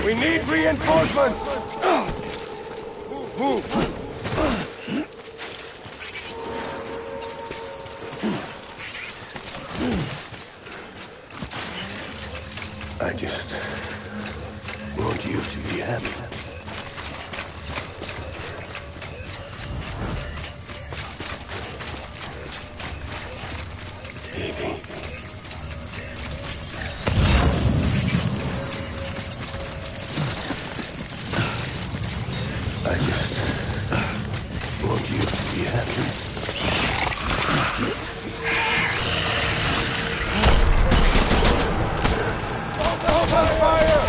S1: We need reinforcements! Move! I just want you to be happy. Baby. I just want you to be happy. Open fire!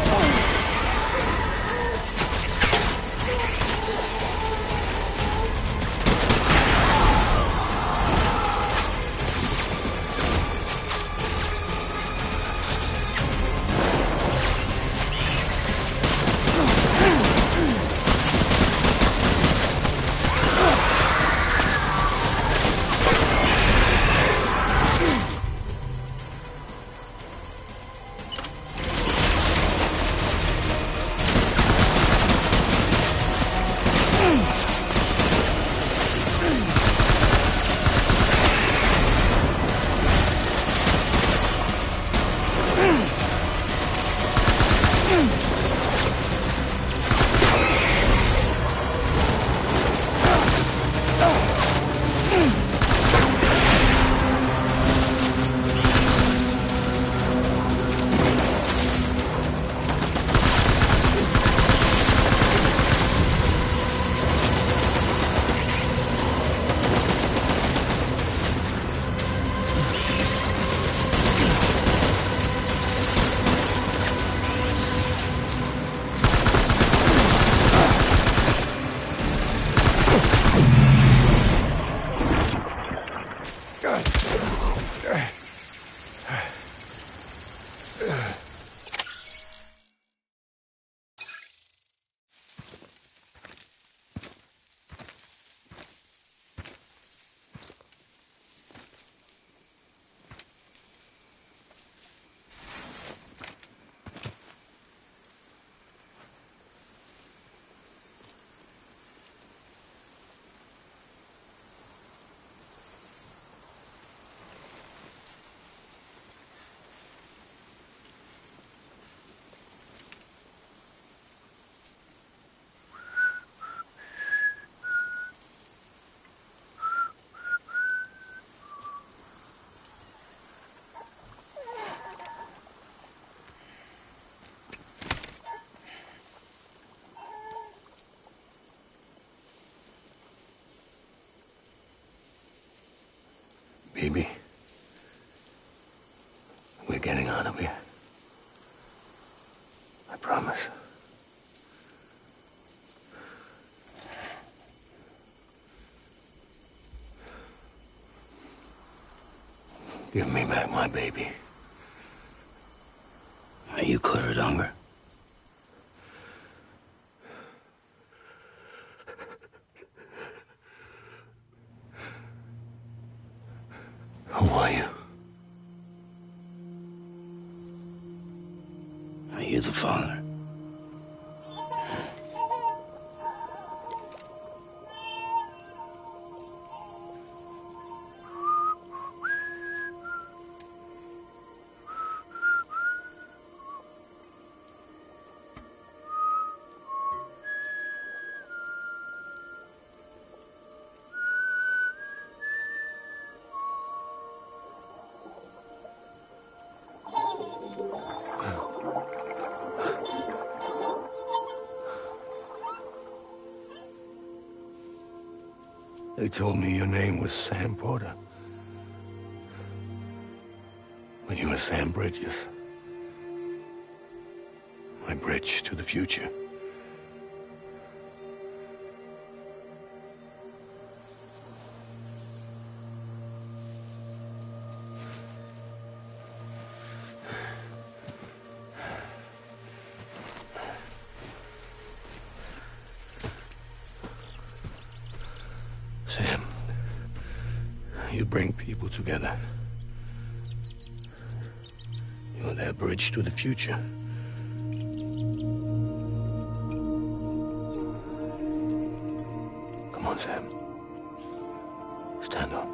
S1: Baby, we're getting out of here. I promise. Give me back my baby.
S3: Are you clear of hunger?
S1: Who are you?
S3: Are you the father?
S1: They told me your name was Sam Porter. But you were Sam Bridges. My bridge to the future. Sam, you bring people together. You're their bridge to the future. on, Sam. Stand up.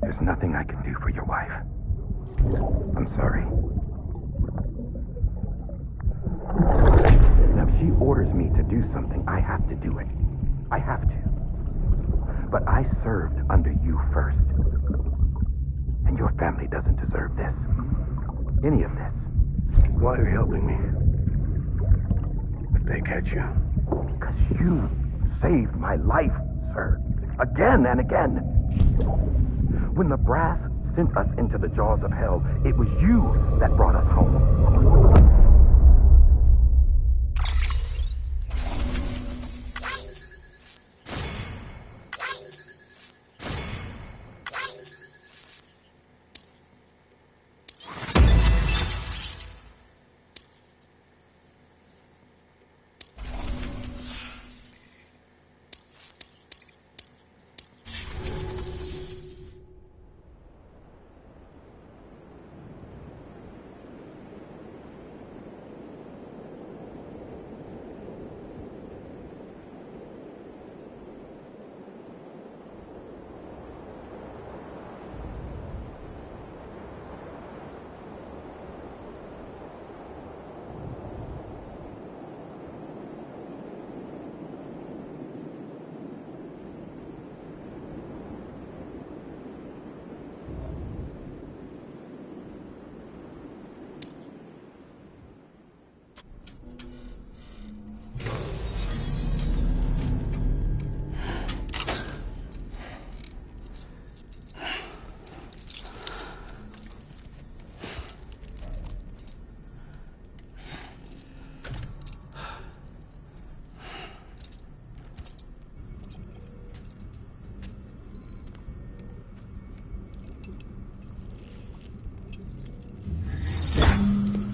S5: There's nothing I can do for your wife. I'm sorry. Now, if she orders me to do something, I have to do it. I have to. But I served under you first. And your family doesn't deserve this. Any of this.
S1: Why are you helping me? If they catch you.
S5: Because you saved my life, sir. Again and again. When the brass sent us into the jaws of hell, it was you that brought us home.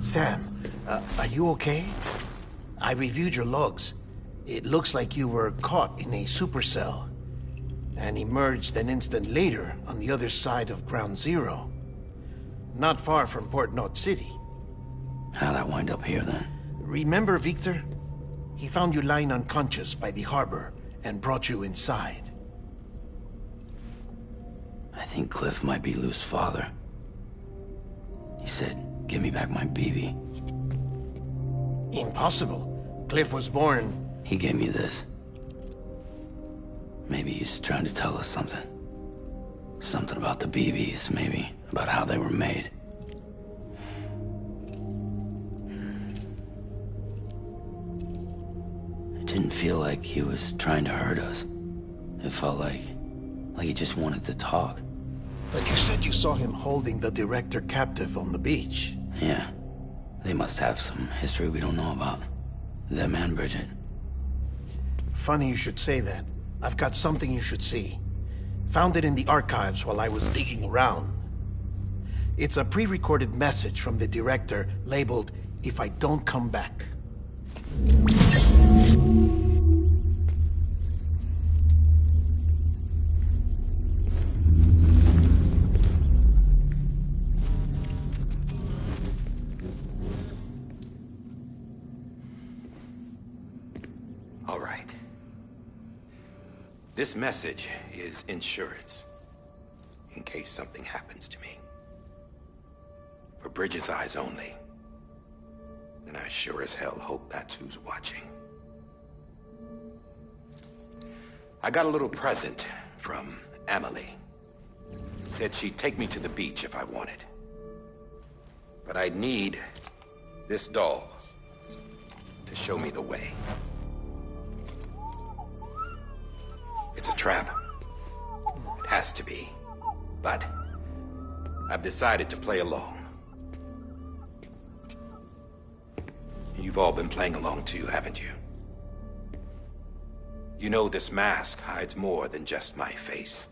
S6: Sam, are you okay? I reviewed your logs. It looks like you were caught in a supercell and emerged an instant later on the other side of Ground Zero. Not far from Port Knot City.
S3: How'd I wind up here then?
S6: Remember Victor? He found you lying unconscious by the harbor and brought you inside.
S3: I think Cliff might be Lou's father. He said, "Give me back my BB."
S6: Impossible. Cliff was born...
S3: He gave me this. Maybe he's trying to tell us something. Something about the BBs, maybe. About how they were made. It didn't feel like he was trying to hurt us. It felt like he just wanted to talk.
S6: But you said you saw him holding the director captive on the beach.
S3: Yeah. They must have some history we don't know about. Them and Bridget.
S6: Funny you should say that. I've got something you should see. Found it in the archives while I was digging around. It's a pre-recorded message from the director labeled, "If I don't come back."
S13: This message is insurance, in case something happens to me. For Bridget's eyes only. And I sure as hell hope that's who's watching. I got a little present from Emily. Said she'd take me to the beach if I wanted. But I'd need this doll to show me the way. It's a trap. It has to be. But I've decided to play along. You've all been playing along too, haven't you? You know this mask hides more than just my face.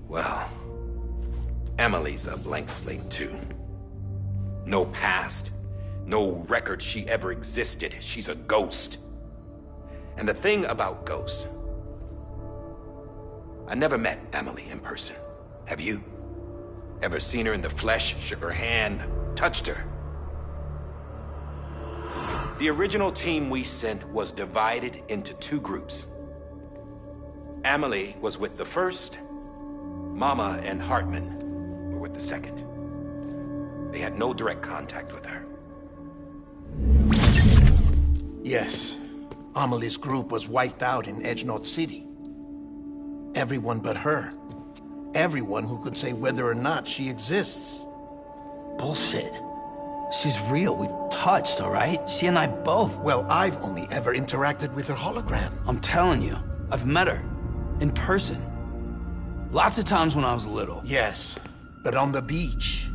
S13: Well, Emily's a blank slate too. No past, no record she ever existed. She's a ghost. And the thing about ghosts, I never met Emily in person. Have you? Ever seen her in the flesh, shook her hand, touched her? The original team we sent was divided into two groups. Emily was with the first. Mama and Hartman were with the second. They had no direct contact with her.
S6: Yes. Amelie's group was wiped out in Edgenot City. Everyone but her. Everyone who could say whether or not she exists.
S3: Bullshit. She's real. We've touched, all right? She and I both.
S6: Well, I've only ever interacted with her hologram.
S3: I'm telling you, I've met her. In person. Lots of times when I was little.
S6: Yes, but on the beach.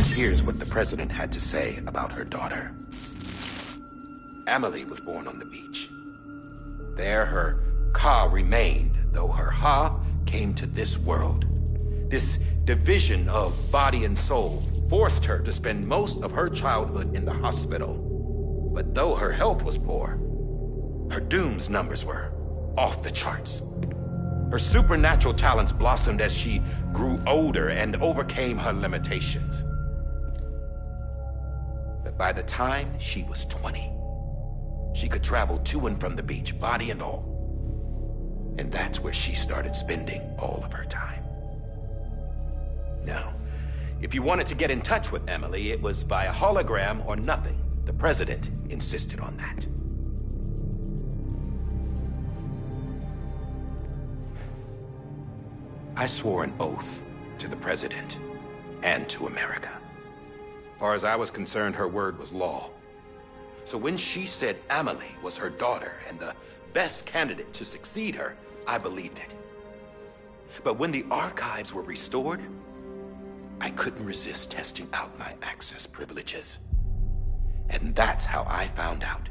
S13: Here's what the president had to say about her daughter. Emily was born on the beach. There her Ka remained, though her Ha came to this world. This division of body and soul forced her to spend most of her childhood in the hospital. But though her health was poor, her Doom's numbers were off the charts. Her supernatural talents blossomed as she grew older and overcame her limitations. But by the time she was 20, she could travel to and from the beach, body and all. And that's where she started spending all of her time. Now, if you wanted to get in touch with Emily, it was via hologram or nothing. The president insisted on that. I swore an oath to the president and to America. As far as I was concerned, her word was law. So when she said Emily was her daughter and the best candidate to succeed her, I believed it. But when the archives were restored, I couldn't resist testing out my access privileges. And that's how I found out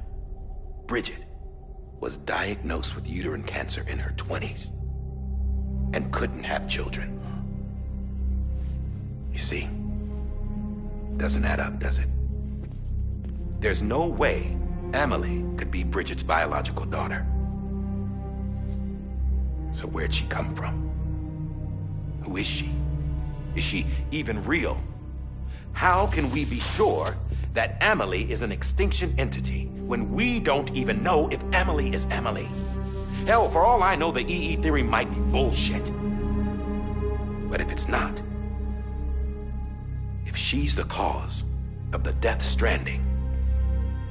S13: Bridget was diagnosed with uterine cancer in her 20s and couldn't have children. You see, doesn't add up, does it? There's no way Emily could be Bridget's biological daughter. So where'd she come from? Who is she? Is she even real? How can we be sure that Emily is an extinction entity when we don't even know if Emily is Emily? Hell, for all I know, the EE theory might be bullshit. But if it's not, if she's the cause of the Death Stranding,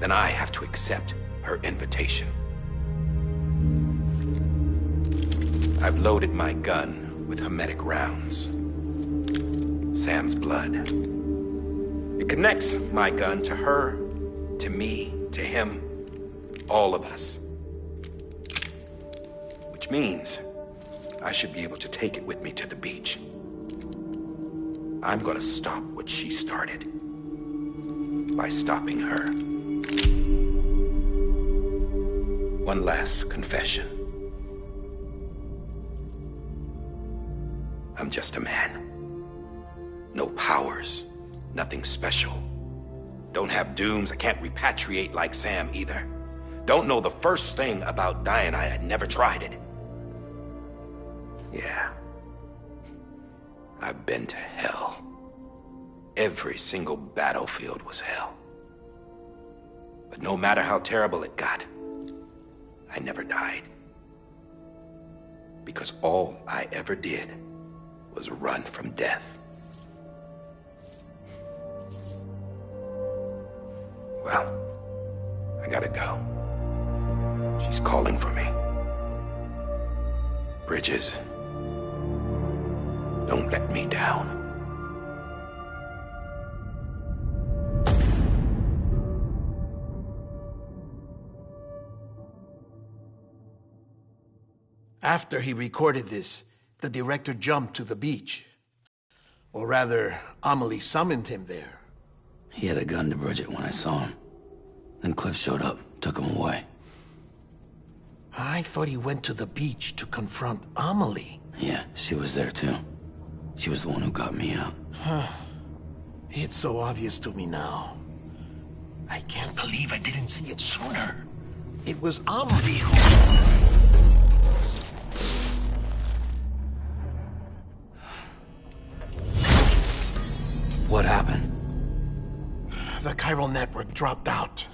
S13: then I have to accept her invitation. I've loaded my gun with hermetic rounds. Sam's blood. It connects my gun to her, to me, to him, all of us. Which means I should be able to take it with me to the beach. I'm gonna stop what she started by stopping her. One last confession. I'm just a man. No powers, nothing special. Don't have dooms, I can't repatriate like Sam either. Don't know the first thing about dying, I had never tried it. Yeah. I've been to hell. Every single battlefield was hell. But no matter how terrible it got, I never died. Because all I ever did was run from death. Well, I gotta go. She's calling for me. Bridges, don't let me down.
S6: After he recorded this, the director jumped to the beach. Or rather, Amelie summoned him there.
S3: He had a gun to Bridget when I saw him. Then Cliff showed up, took him away.
S6: I thought he went to the beach to confront Amelie.
S3: Yeah, she was there too. She was the one who got me out.
S6: It's so obvious to me now. I can't believe I didn't see it sooner. It was Amelie who...
S3: What happened?
S6: The chiral network dropped out.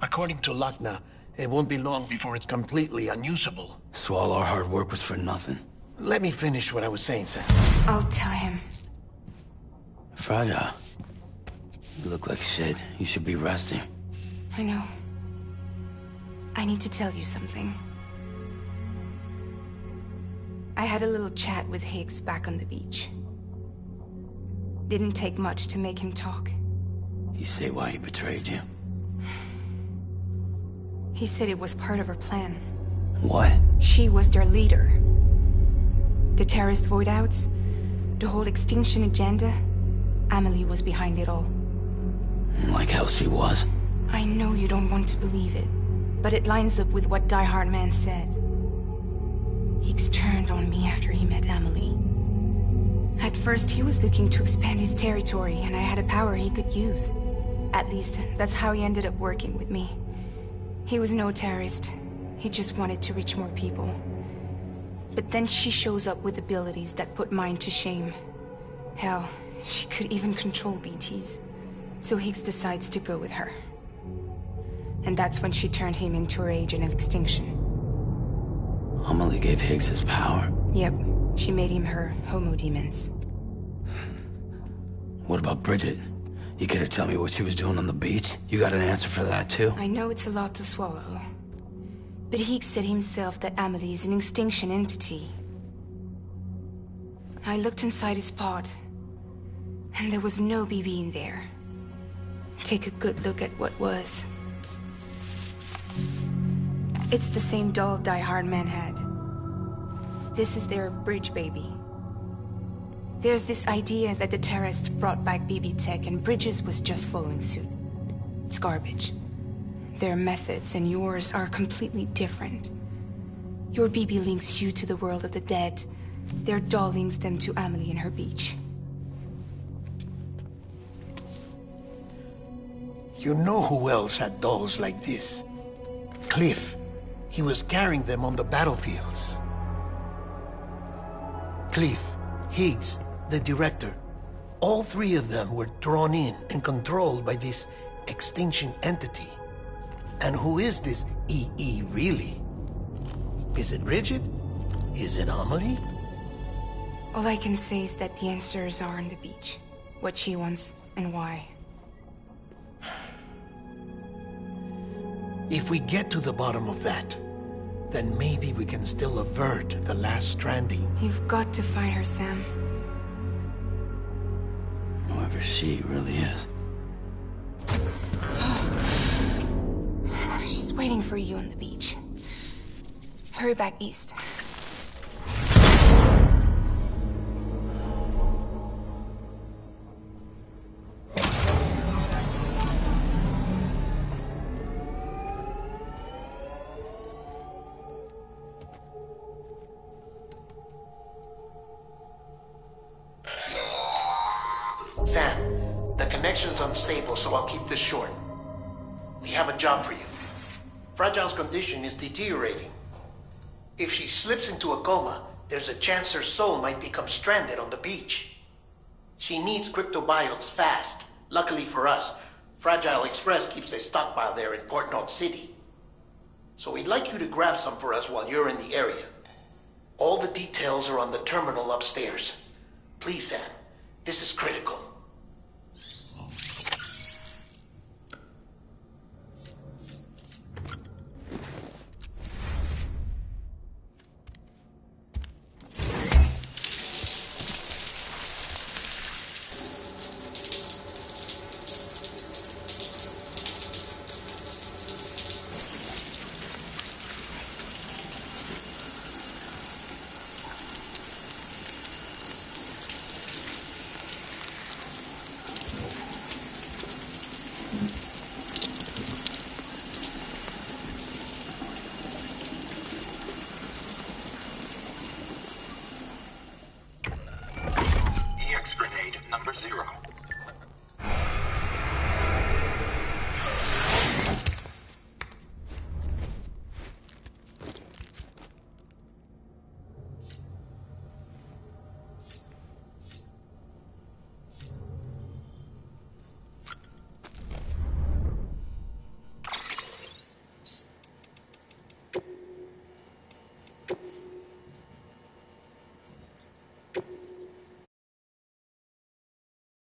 S6: According to Lakna, it won't be long before it's completely unusable.
S3: So all our hard work was for nothing.
S6: Let me finish what I was saying, Sam.
S2: I'll tell him.
S3: Fragile. You look like shit. You should be resting.
S2: I know. I need to tell you something. I had a little chat with Higgs back on the beach. Didn't take much to make him talk.
S3: You say why he betrayed you?
S2: He said it was part of her plan.
S3: What?
S2: She was their leader. The terrorist void-outs, the whole extinction agenda, Amelie was behind it all.
S3: Like hell she was.
S2: I know you don't want to believe it, but it lines up with what Die Hard Man said. Higgs turned on me after he met Amelie. At first, he was looking to expand his territory, and I had a power he could use. At least, that's how he ended up working with me. He was no terrorist. He just wanted to reach more people. But then she shows up with abilities that put mine to shame. Hell, she could even control BTs. So Higgs decides to go with her. And that's when she turned him into her agent of extinction.
S3: Amelie gave Higgs his power?
S2: Yep. She made him her homo demons.
S3: What about Bridget? You care to tell me what she was doing on the beach? You got an answer for that too?
S2: I know it's a lot to swallow. But Higgs said himself that Amelie is an extinction entity. I looked inside his pod, and there was no BB in there. Take a good look at what was. It's the same doll Die Hard Man had. This is their bridge baby. There's this idea that the terrorists brought back BB tech and Bridges was just following suit. It's garbage. Their methods and yours are completely different. Your BB links you to the world of the dead. Their doll links them to Amelie and her beach.
S6: You know who else had dolls like this? Cliff. He was carrying them on the battlefields. Cliff, Higgs, the director, all three of them were drawn in and controlled by this extinction entity. And who is this EE really? Is it Bridget? Is it Amelie?
S2: All I can say is that the answers are on the beach. What she wants and why.
S6: If we get to the bottom of that, then maybe we can still avert the last stranding.
S2: You've got to find her, Sam.
S3: Whoever she really is.
S2: She's waiting for you on the beach. Hurry back east.
S6: Sam, the connection's unstable, so I'll keep this short. We have a job for you. Fragile's condition is deteriorating. If she slips into a coma, there's a chance her soul might become stranded on the beach. She needs cryptobiotes fast. Luckily for us, Fragile Express keeps a stockpile there in Port North City. So we'd like you to grab some for us while you're in the area. All the details are on the terminal upstairs. Please, Sam. This is critical.
S10: EX grenade number 0.